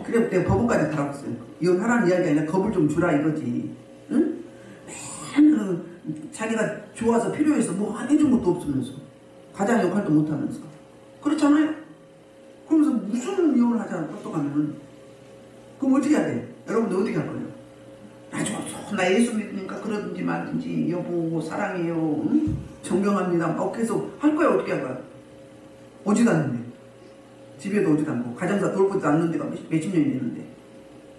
S1: 그래 내가 법원까지 가라고 했어요. 이혼하라는 이야기 아니라 겁을 좀 주라 이거지. 응? 맨날 자기가 좋아서 필요해서 뭐 해준 것도 없으면서 가장 역할도 못하면서 그렇잖아요. 그러면서 무슨 이혼을 하잖아. 똑똑하면. 그럼 어떻게 해야 돼? 여러분들 어떻게 할 거예요? 나 예수 믿으니까 그러든지 말든지 여보 사랑해요. 응? 존경합니다. 막 계속 할 거야. 어떻게 할 거야? 오지도 않는데. 집에도 오지도 않고 가정사 돌보지도 않는 데가 몇십 년이 되는데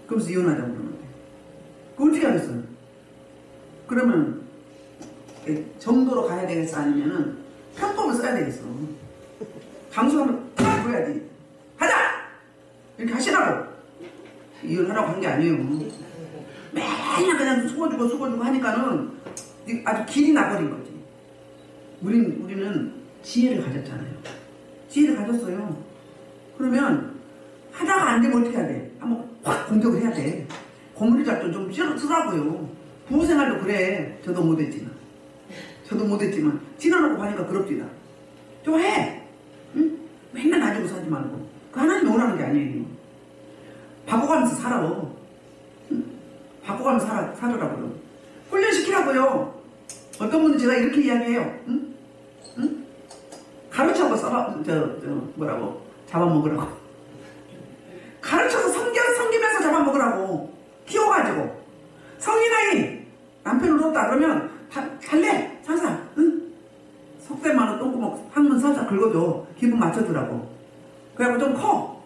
S1: 그러면서 이혼하자고 그러는데 그걸 어떻게 하겠어요? 그러면 정도로 가야 되겠어? 아니면은 편법을 써야 되겠어? 강수하면 딱 보여야지. 하자! 이렇게 하시라고. 이혼하라고 한 게 아니에요. 맨날 그냥 수고주고 하니까는 아주 길이 나버린 거지. 우리는 지혜를 가졌잖아요. 지혜를 가졌어요. 그러면 하다가 안 되면 어떻게 해야 돼? 한번 확 공격을 해야 돼. 고무리 작전 좀 쓰라고요. 부부생활도 그래. 저도 못했지만 찌러놓고 하니까 그럽디다. 좀 해. 응? 맨날 가지고 사지 말고. 그 하나님이 오라는 게 아니에요. 바꿔가면서 살아. 응? 바꿔가면서 살으라고요. 훈련시키라고요. 어떤 분은 제가 이렇게 이야기해요. 응? 응? 가르쳐서 뭐라고? 잡아먹으라고. 가르쳐서 섬기면서 잡아먹으라고. 키워가지고. 성인아이 남편을 얻었다 그러면 달래 살살. 응? 속대만은 똥구멍 항문 살살 긁어줘. 기분 맞춰주라고. 그래갖고 좀 커.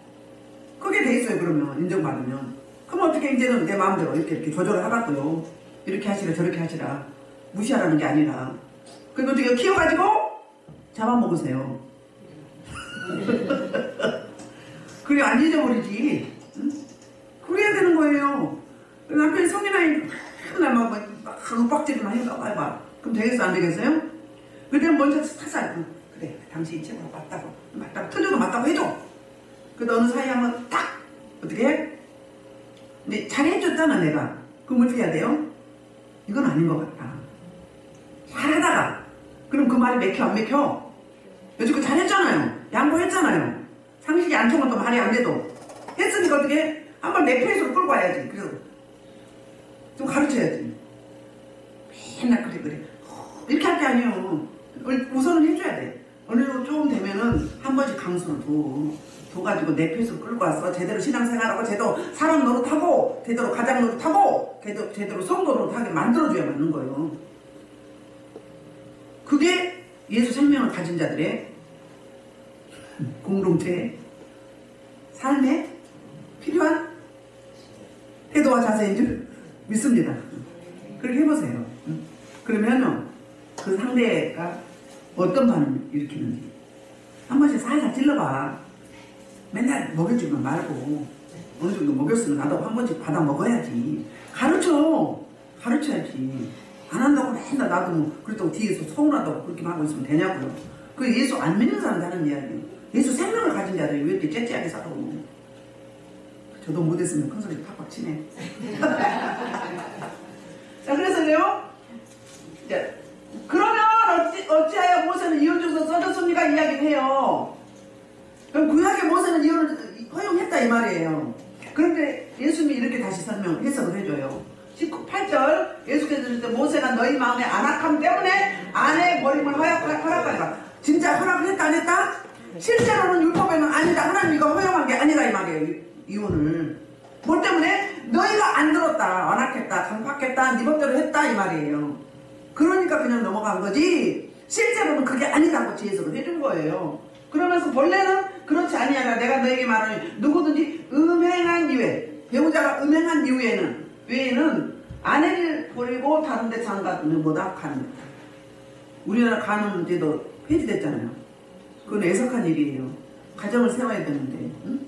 S1: 크게 돼 있어요. 그러면 인정받으면. 그럼 어떻게 이제는 내 마음대로 이렇게 조절을 하라고요. 이렇게 하시라 저렇게 하시라. 무시하라는 게 아니라. 그리고 어떻게 키워가지고 잡아먹으세요. 그래 안 잊어버리지. 응? 그래야 되는 거예요. 남편이 성인아이 맨날 막 윽박질이만 해봐. 그럼 되겠어 안 되겠어요? 그때 먼저 타자. 그래 당신이 최고로 맞다고 틀려도 맞다고 해줘. 그래도 어느 사이에 한번 딱 어떻게 해? 근데 잘해줬잖아 내가. 그럼 어떻게 해야 돼요? 이건 아닌 것 같다. 잘하다가 그럼 그 말이 맥혀 안 맥혀? 여지껏 잘했잖아요. 양보했잖아요. 상식이 안 통한 또 말이 안 돼도 했으니까 어떻게 해? 한번 내 페이스로 끌고 와야지. 그래서 좀 가르쳐야지. 맨날 그래 이렇게 할 게 아니에요. 우선은 해줘야 돼. 어느 정도 조금 되면은 한 번씩 강수를 둬가지고 내 페이스로 끌고 와서 제대로 신앙생활하고 제대로 사람 노릇하고 제대로 가장 노릇하고 제대로 성도 노릇하게 만들어줘야 맞는 거예요. 그게 예수 생명을 가진 자들의 공동체 삶에 필요한 태도와 자세인 줄 믿습니다. 그렇게 해보세요. 그러면요 그 상대가 어떤 반응을 일으키는지 한 번씩 살살 찔러봐. 맨날 먹여주면 말고 어느 정도 먹였으면 나도 한 번씩 받아 먹어야지. 가르쳐야지. 안 한다고 맨날 나도 뭐 그렇다고 뒤에서 서운하다고 그렇게 하고 있으면 되냐고요. 그 예수 안 믿는 사람들 하는 이야기예요. 예수 생명을 가진 자들이 왜 이렇게 째째하게 살아? 저도 못했으면 큰 소리 팍팍 치네. 자 그래서요 이제 그러면 어찌하여 모세는 이혼조서 써줬습니까? 이야기를 해요. 그럼 구약의 모세는 이혼을 허용했다 이 말이에요. 그런데 예수님이 이렇게 다시 해석을 해줘요. 8절 예수께서 이르시되 모세가 너희 마음의 안악함 때문에 아내 버림을 허락하니까 진짜 허락을 했다 안 했다? 실제로는 율법에는 아니다. 하나님 이거 허용한 게 아니다 이 말이에요. 이혼을 뭐 때문에? 너희가 안 들었다, 안악했다, 강팍했다, 네 법대로 했다 이 말이에요. 그러니까 그냥 넘어간 거지 실제로는 그게 아니다고 해석을 해준 거예요. 그러면서 본래는 그렇지 아니하라. 내가 너에게 말하니 누구든지 음행한 이후에 배우자가 음행한 외에는 아내를 버리고 다른 데 장가두면 뭐다? 가는 우리나라 가는 문제도 폐지됐잖아요. 그건 애석한 일이에요. 가정을 세워야 되는데 응?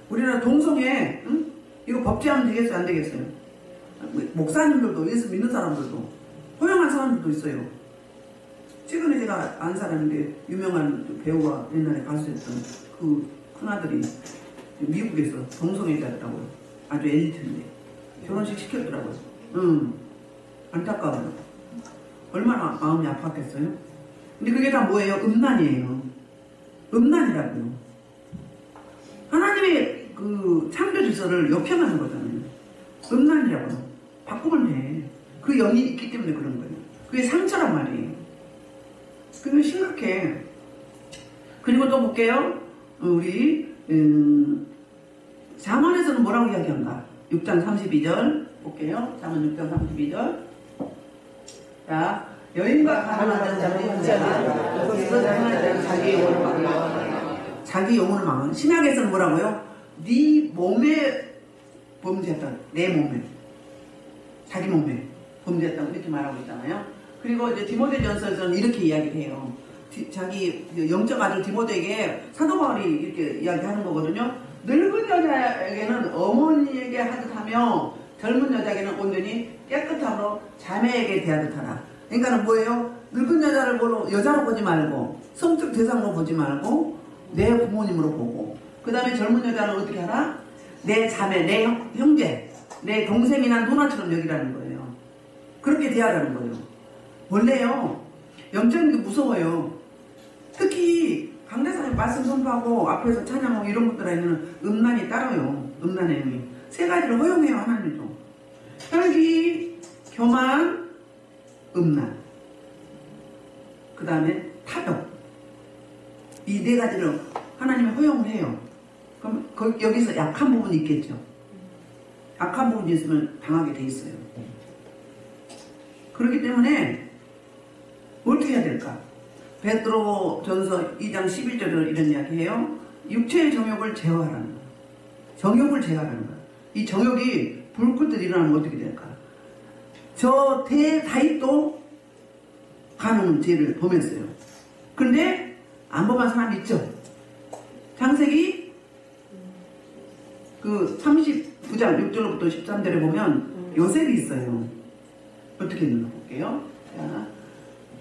S1: 우리나라 동성애 응? 이거 법제하면 되겠어요? 안 되겠어요? 목사님들도 예수 믿는 사람들도 허용한 사람들도 있어요. 최근에 제가 안 사람인데 유명한 배우가 옛날에 가수였던 그 큰아들이 미국에서 동성애자더라고요. 아주 엘리트인데 결혼식 시켰더라고요. 안타까워요. 얼마나 마음이 아팠겠어요? 근데 그게 다 뭐예요? 음란이에요. 음란이라고요. 하나님의 그 창조 질서를 역행하는 거잖아요. 음란이라고요. 바꾸면 돼. 그 영이 있기 때문에 그런 거예요. 그게 상처란 말이에요. 그게 심각해. 그리고 또 볼게요. 우리 잠언에서는 뭐라고 이야기한가? 6장 32절 볼게요. 잠언 6장 32절. 자, 여인과 가난한 자들이 자기 영혼을 막는. 신약에서는 뭐라고요? 네 몸에 범죄했다. 내 몸에. 자기 몸에 범죄했다고 이렇게 말하고 있잖아요. 그리고 이제 디모데전서에서는 이렇게 이야기를 해요. 자기 영적 아들 디모데에게 사도 바울이 이렇게 이야기하는 거거든요. 늙은 여자에게는 어머니에게 하듯 하며 젊은 여자에게는 온전히 깨끗함으로 자매에게 대하듯 하라. 그러니까는 뭐예요? 늙은 여자를 여자로 보지 말고 성적 대상으로 보지 말고 내 부모님으로 보고 그 다음에 젊은 여자는 어떻게 하라? 내 자매, 내 형제, 내 동생이나 누나처럼 여기라는 거예요. 그렇게 대하라는 거예요. 원래요 영적인 게 무서워요. 특히 강대상에 말씀 선포하고 앞에서 찬양하고 이런 것들에는 음란이 따라요. 음란의 의미. 세 가지를 허용해요. 하나님도. 혈기, 교만, 음란. 그 다음에 타협. 이 네 가지를 하나님이 허용을 해요. 그럼 여기서 약한 부분이 있겠죠. 약한 부분이 있으면 당하게 돼 있어요. 그렇기 때문에 어떻게 해야 될까? 베드로 전서 2장 11절을 이런 이야기해요. 육체의 정욕을 제어하라는 거예요. 정욕을 제어하라는 거예요. 이 정욕이 불끈 일어나면 어떻게 될까? 저 다윗도 간음 죄를 범했어요. 그런데 안 범한 사람이 있죠. 창세기 그 39장 6절로부터 13절에 보면 요셉이 있어요. 어떻게 있는가 볼게요. 자,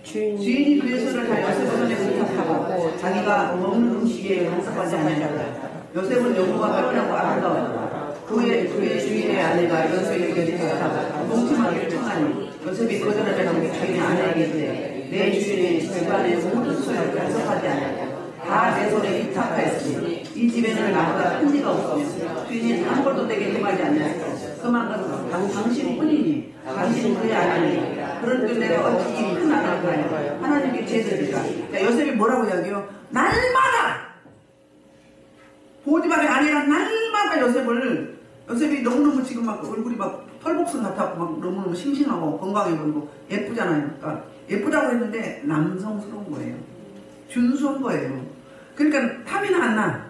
S1: 주인이 그의 손을 다 요셉의 손에 부탁하고 자기가 먹는 음식에 간섭하지 않으려고 요셉은 영모가 밝다고 아름다웠다. 그의 주인의 아내가 요셉에게 부탁하고 동침하기를 청하니 요셉이 거절하려고 주인의 아내에게 이르되 내 주인의 집안의 모든 소유를 간섭하지 않으려고 다 내 손에 위탁하였으니 이 집에는 나보다 큰 이가 없으며 주인이 아무것도 내게 행하지 않냐고 그만 것은 당신뿐이니 당신은 그의 아내니 그런데 내가 어찌 이 큰 아내가 아니라 하나님께 제대로니까. 그러니까 요셉이 뭐라고 이야기해요? 날마다 보디발의 아내가 날마다 요셉이 너무너무 지금 막 얼굴이 막 털복숭 같아고 막 너무너무 싱싱하고 건강해 보이고 예쁘잖아요. 그러니까 예쁘다고 했는데 남성스러운 거예요. 준수한 거예요. 그러니까 탐이나 안 나.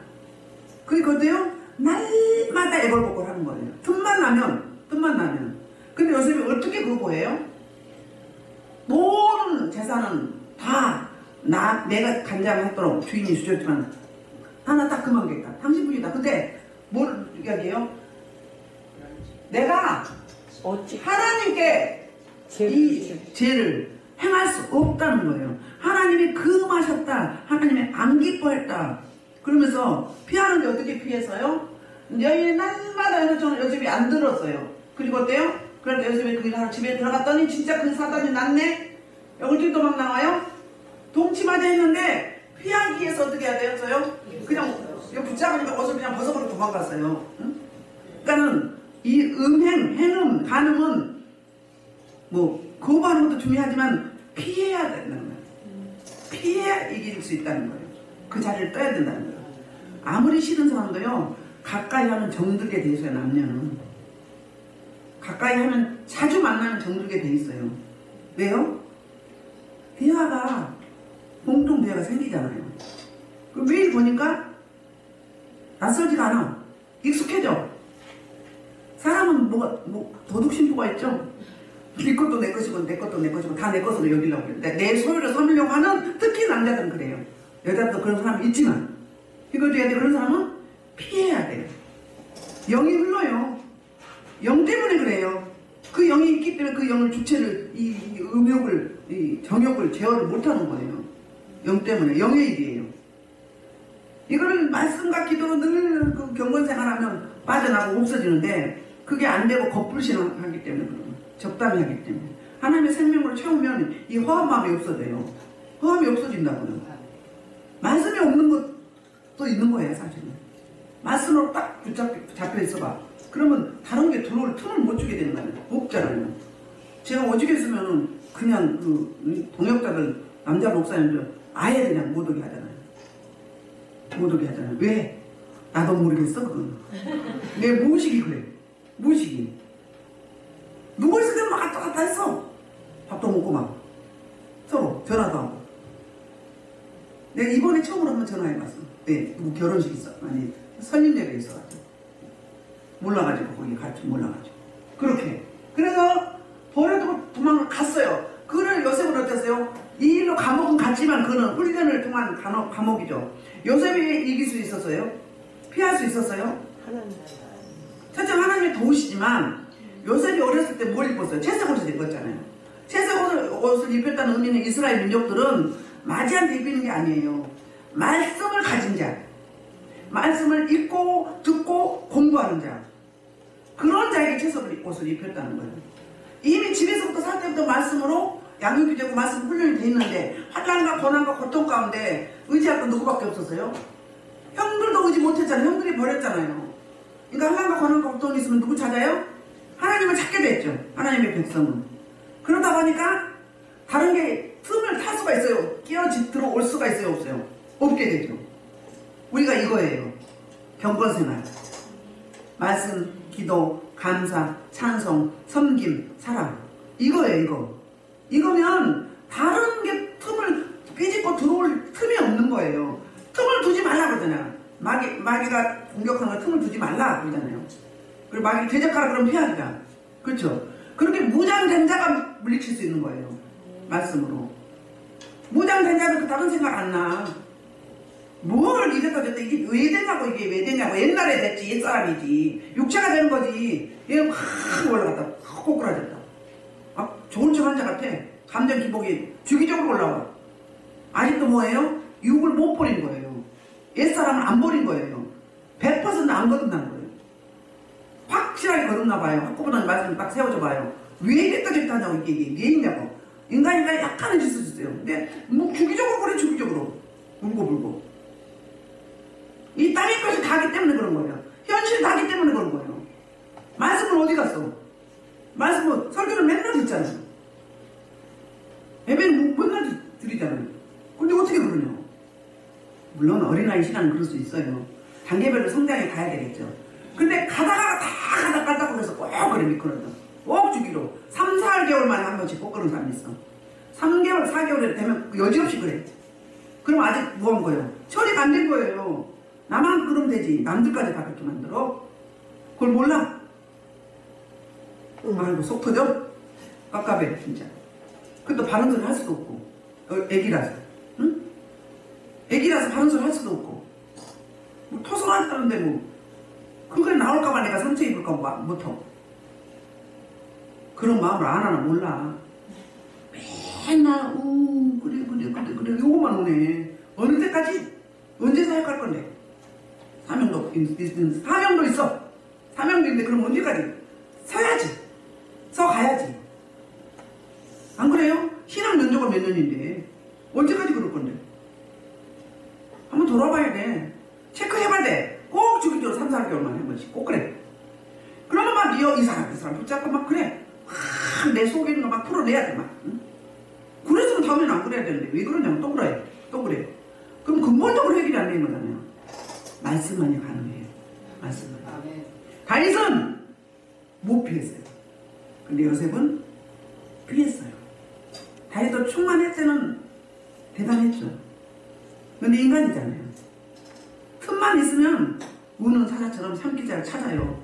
S1: 그거도요 날마다 애벌복을 하는 거예요. 틈만 나면. 근데 요셉이 어떻게 그거 보여요? 모든 재산은 다 내가 간장했도록 주인이 주셨지만 하나 딱 그만 게 있다. 당신뿐이다. 근데 뭘 이야기해요? 내가 하나님께 이 죄를 행할 수 없다는 거예요. 하나님이 금하셨다. 하나님이 안 기뻐했다. 그러면서 피하는데 어떻게 피해서요? 여인이 날마다 요셉이 안 들었어요. 그리고 어때요? 그럴 때 요셉이 그 일하러 집에 들어갔더니 진짜 그 사단이 났네? 어디 도망 나와요? 동침하자 했는데 피하기 위해서 어떻게 해야 되었어요? 그냥 붙잡으니까 옷을 그냥 벗어버리고 도망갔어요. 응? 그러니까는 이 행음, 간음은 뭐 거부하는 것도 중요하지만 피해야 된다는 거예요. 피해야 이길 수 있다는 거예요. 그 자리를 떠야 된다는 거예요. 아무리 싫은 사람도요 가까이 하면 정들게 돼 있어요. 남녀는 가까이 하면 자주 만나면 정들게 돼 있어요. 왜요? 대화가 공통 대화가 생기잖아요. 그럼 매일 보니까 낯설지가 않아. 익숙해져. 사람은 뭐 도둑심보가 있죠. 네 것도 내 것이고 내 것도 내 것이고 다 내 것으로 여기려고 해요. 내 소유를 삼으려고 하는 특히 남자들은 그래요. 여자도 그런 사람이 있지만 이것도 해야 돼. 그런 사람은 피해야 돼요. 영이 흘러요. 영 때문에 그래요. 그 영이 있기 때문에 그 영을 주체를 이 음욕을 이 정욕을 제어를 못하는 거예요. 영 때문에 영의 일이에요. 이거를 말씀과 기도로 늘 그 경건생활하면 빠져나고 없어지는데 그게 안 되고 겉불신하기 때문에 그래요. 적당히 하기 때문에 하나님의 생명으로 채우면 이 허한 마음이 없어져요. 허함이 없어진다고요. 말씀이 없는 것도 있는 거예요. 사실은 말씀으로 딱 잡혀 있어봐. 그러면 다른 게 들어올 틈을 못 주게 되는 거예요. 없잖아요. 제가 오죽 했으면은 그냥 그 동역자들 남자 목사님들 아예 그냥 못 오게 하잖아요. 못 오게 하잖아요. 왜? 나도 모르겠어 그건. 내 무의식이 그래. 무의식이. 누구 있을 때는 막 왔다 갔다 했어. 밥도 먹고 막 서로 전화도 하고. 내가 이번에 처음으로 한번 전화해봤어. 네, 누구 결혼식 있어. 아니 선임제가 있어가지고 몰라가지고 거기 갈 줄 몰라가지고 그렇게. 그래서 버려두고 도망을 갔어요. 그를 요셉은 어땠어요? 이 일로 감옥은 갔지만 그는 훈련을 통한 감옥이죠. 요셉이 이길 수 있었어요? 피할 수 있었어요? 첫째 하나님이 도우시지만 요셉이 어렸을 때 뭘 입었어요? 채색 옷을 입었잖아요. 채색 옷을 입혔다는 의미는 이스라엘 민족들은 맞이한테 입히는 게 아니에요. 말씀을 가진 자, 말씀을 읽고 듣고 공부하는 자, 그런 자에게 채색 옷을 입혔다는 거예요. 이미 집에서부터 살 때부터 말씀으로 양육이 되고 말씀 훈련이 돼 있는데 환난과 고난과 고통 가운데 의지할 건 누구밖에 없었어요? 형들도 의지 못했잖아요. 형들이 버렸잖아요. 그러니까 환난과 고난과 고통이 있으면 누구 찾아요? 하나님을 찾게 됐죠. 하나님의 백성은. 그러다 보니까 다른 게 틈을 탈 수가 있어요. 들어올 수가 있어요? 없어요? 없게 되죠. 우리가 이거예요. 경건생활. 말씀, 기도, 감사, 찬송, 섬김, 사랑. 이거예요. 이거. 이거면 다른 게 틈을 삐집고 들어올 틈이 없는 거예요. 틈을 두지 말라 그러잖아요. 마귀가 공격하는 거 틈을 두지 말라 그러잖아요. 그리고 마귀를 대적하라 그러면 피하기라. 그렇죠? 그렇게 무장된 자가 물리칠 수 있는 거예요. 말씀으로. 무장된 자는 그 다른 생각 안 나. 뭘 이랬다 저랬다 이게 왜 되냐고 이게 왜 되냐고 옛날에 됐지 옛사람이지 육체가 되는 거지 얘는 확 올라갔다 확 꼬꾸라졌다 막 좋은 척 한 자 같아 감정 기복이 주기적으로 올라와 아직도 뭐예요? 육을 못 버린 거예요 옛사람은 안 버린 거예요 100%안 거듭난 거예요 확실하게 거듭나 봐요 한꺼번에 말씀 딱 세워줘 봐요 왜 이랬다 저랬다 하냐고 이게 왜 있냐고 인간이가 약간은 있을 수 있어요 근데 뭐 주기적으로 그래 주기적으로 물고 이 땅의 것이 다기 때문에 그런 거예요. 현실이 다기 때문에 그런 거예요. 말씀은 어디 갔어? 말씀은 설교를 맨날 듣잖아요. 예배는 맨날 드리잖아요. 근데 어떻게 그러냐? 물론 어린아이 신앙은 그럴 수 있어요. 단계별로 성장해 가야 되겠죠. 근데 가다가 그래서 꼭 그래 미끄러져. 꼭 주기로 3, 4개월 만에 한 번씩 꼭 그런 사람이 있어. 3개월, 4개월에 되면 여지없이 그래. 그럼 아직 무한 거예요. 처리가 안 된 거예요. 나만 그러면 되지. 남들까지 다 그렇게 만들어? 그걸 몰라? 아이고 속 터져? 깝깝해 진짜. 근데 바른 소리 할 수도 없고 애기라서 응? 애기라서 바른 소리 할 수도 없고 뭐 토성하는데 뭐 그게 나올까봐 내가 상처 입을까 못하고 그런 마음을 안 하나 몰라. 맨날 그래 요거만 오네. 어느 때까지 언제 사역할 건데? 사명도 있어. 사명도 있는데 그럼 언제까지? 서야지. 서가야지. 안 그래요? 신앙 면조가 몇 년인데 언제까지 그럴 건데? 한번 돌아봐야 돼. 체크해봐야 돼. 꼭 주기적으로 3, 4개월만 한 번씩 꼭 그래. 그러면 막 이 사람 붙잡고 막 그래. 내 속에 있는 거 막 풀어내야 돼 막. 응? 그래서 다음에는 안 그래야 되는데 왜 그러냐면 또 그래. 그럼 근본적으로 해결이 안 되는 거잖아요. 말씀만이 가능해요. 말씀만. 다윗은 못 피했어요. 근데 요셉은 피했어요. 다윗도 충만할 때는 대단했죠. 근데 인간이잖아요. 틈만 있으면 우는 사자처럼 삼키자를 찾아요.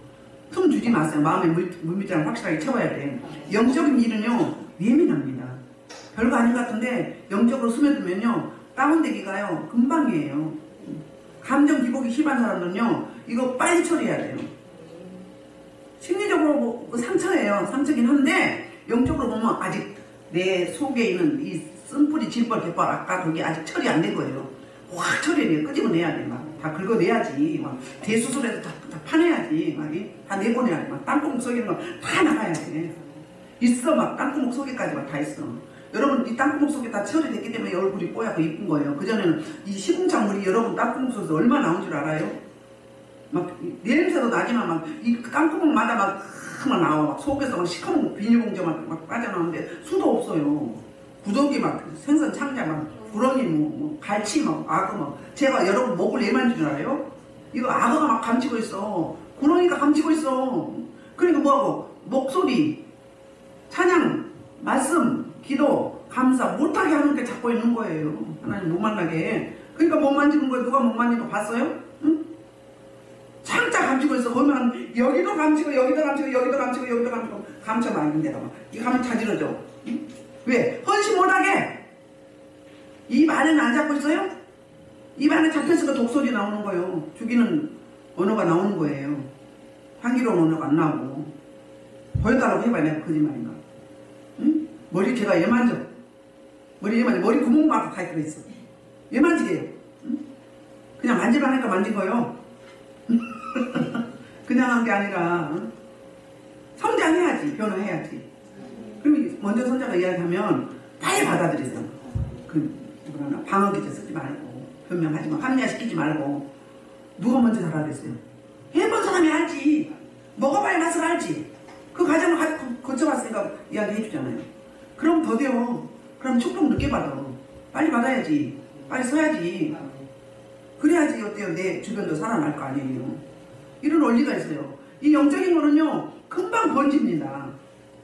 S1: 틈 주지 마세요. 마음의 물밑장을 확실하게 채워야 돼. 영적인 일은요 예민합니다. 별거 아닌 것 같은데 영적으로 스며들면요 다운되기가요 금방이에요. 감정 기복이 심한 사람들은요 이거 빨리 처리해야 돼요. 심리적으로 뭐 상처예요. 상처긴 한데 영적으로 보면 아직 내 속에 있는 이 쓴뿌리 질벌 갯벌 아까 거기 아직 처리 안 된 거예요. 확 처리해야 끄집어내야 돼. 막 다 긁어내야지. 막 대수술해서 다 파내야지. 막 다 내보내야 돼. 막 땅구멍 속에 있는 거 다 나가야 돼. 있어 막 땅구멍 속에까지 막 다 있어. 여러분 이 땅구멍 속에 다 처리됐기 때문에 얼굴이 뽀얗고 이쁜 거예요. 그전에는 이 시궁창물이 여러분 땅구멍 속에서 얼마나 나온 줄 알아요? 막 냄새도 나지만 막 이 땅구멍마다 막 나와. 막 속에서 막 시커먼 비닐봉지 막 빠져나오는데 수도 없어요. 구더기 막 생선 창자 막 구렁이 뭐 갈치 막 악어 막 제가 여러분 목을 예만진 줄 알아요? 이거 악어가 막 감치고 있어. 구렁이가 감치고 있어. 그러니까 뭐하고 목소리 찬양 말씀 기도 감사 못하게 하는 게 잡고 있는 거예요. 하나님 못 만나게. 그러니까 못 만지는 거 누가 못 만지는 거 봤어요? 응? 창자 감추고 있어. 보면 여기도 감추고 여기도 감추고 여기도 감추고 여기도 감추고 감춰 막 있는 데가 막 이 가면 자지러져. 응? 왜? 헌신 못하게. 입 안에는 안 잡고 있어요? 입 안에 잡혔으니까 독소리 나오는 거예요. 죽이는 언어가 나오는 거예요. 향기로운 언어가 안 나오고. 보여달라고 해봐야 내가 거짓말인가. 응? 머리 제가 얘 만져. 머리 구멍마다 다 들어있어. 얘 만지게 해요. 응? 그냥 만지라 하니까 만진 거예요. 그냥 한 게 아니라 응? 성장해야지. 변화해야지. 그럼 먼저 선자가 이야기하면 빨리 받아들이세요. 뭐라나 방어기제 쓰지 말고 변명하지 마. 합리화시키지 말고 누가 먼저 잘하라 그랬어요. 해본 사람이 알지. 먹어봐야 맛을 알지. 그 과정을 거쳐봤으니까 이야기해 주잖아요. 그럼 더 돼요. 그럼 축복 늦게 받아. 빨리 받아야지. 빨리 써야지. 그래야지 어때요? 내 주변도 살아날 거 아니에요. 이런 원리가 있어요. 이 영적인 거는요 금방 번집니다.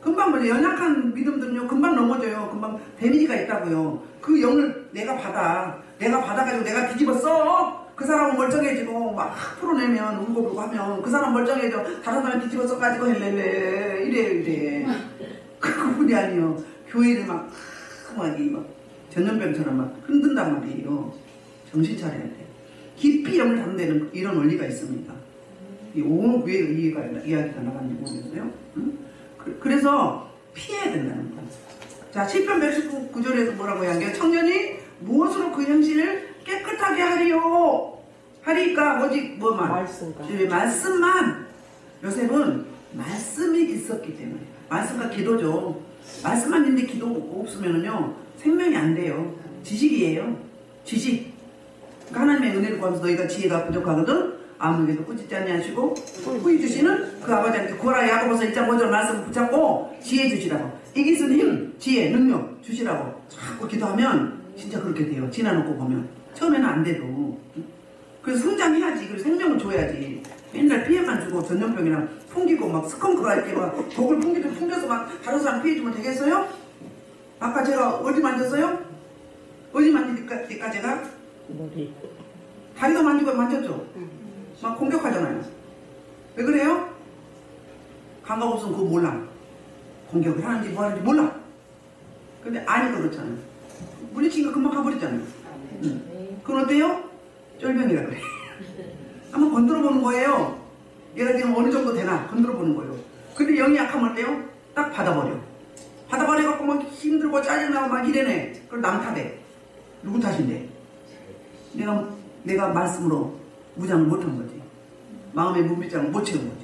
S1: 금방 번져. 연약한 믿음들은요 금방 넘어져요. 금방 데미지가 있다고요. 그 영을 내가 받아가지고 내가 뒤집어 써. 그 사람은 멀쩡해지고 막 풀어내면 울고불고 하면 그 사람 멀쩡해져. 다른 사람 뒤집어 써가지고 헬렐레 이래. 그분이 아니에요. 교회를 막 전염병처럼 막 흔든단 말이에요. 정신 차려야 돼. 깊이 영을 담는 이런 원리가 있습니다. 왜 이야기가 나갔는지 모르겠어요. 응? 그래서 피해야 된다는 거예요. 자, 시편 119구절에서 뭐라고 이야기해요? 청년이 무엇으로 그 행실을 깨끗하게 하리요? 하리까 오직 뭐만?
S2: 말씀과.
S1: 말씀만. 요셉은 말씀이 있었기 때문에. 말씀과 기도죠. 말씀만 있는데 기도 없으면요 생명이 안 돼요. 지식이에요. 지식. 그러니까 하나님의 은혜를 구하면서 너희가 지혜가 부족하거든 아무에게도 꾸짖지 아니하시고 후히 주시는 그 아버지한테 구하라. 야고보서 1장 5절 말씀을 붙잡고 지혜 주시라고. 이기순 힘, 지혜, 능력 주시라고 자꾸 기도하면 진짜 그렇게 돼요. 지나놓고 보면. 처음에는 안 돼도. 그래서 성장해야지. 그리고 생명을 줘야지. 맨날 피해만 주고 전염병이랑 풍기고 막 스컹크가 이렇게 막 독을 풍겨서 막 다른 사람 피해주면 되겠어요? 아까 제가 어디 만졌어요? 어디 만지니까 제가?
S2: 머리.
S1: 다리도 만지고 만졌죠? 막 공격하잖아요. 왜 그래요? 감각 없으면 그거 몰라. 공격을 하는지 뭐 하는지 몰라. 근데 아니 그렇잖아요. 물리치니까 금방 가버리잖아요. 그건 어때요? 쫄병이라 그래. 한번 건드려 보는 거예요. 얘가 지금 어느 정도 되나 건드려 보는 거예요. 근데 영이 약하면 어때요? 딱 받아버려. 받아버려갖고 막 힘들고 짜증나고 막 이래네. 그럼 남 탓해. 누구 탓인데? 내가 말씀으로 무장을 못한 거지. 마음의 무비장을 못 채운 거지.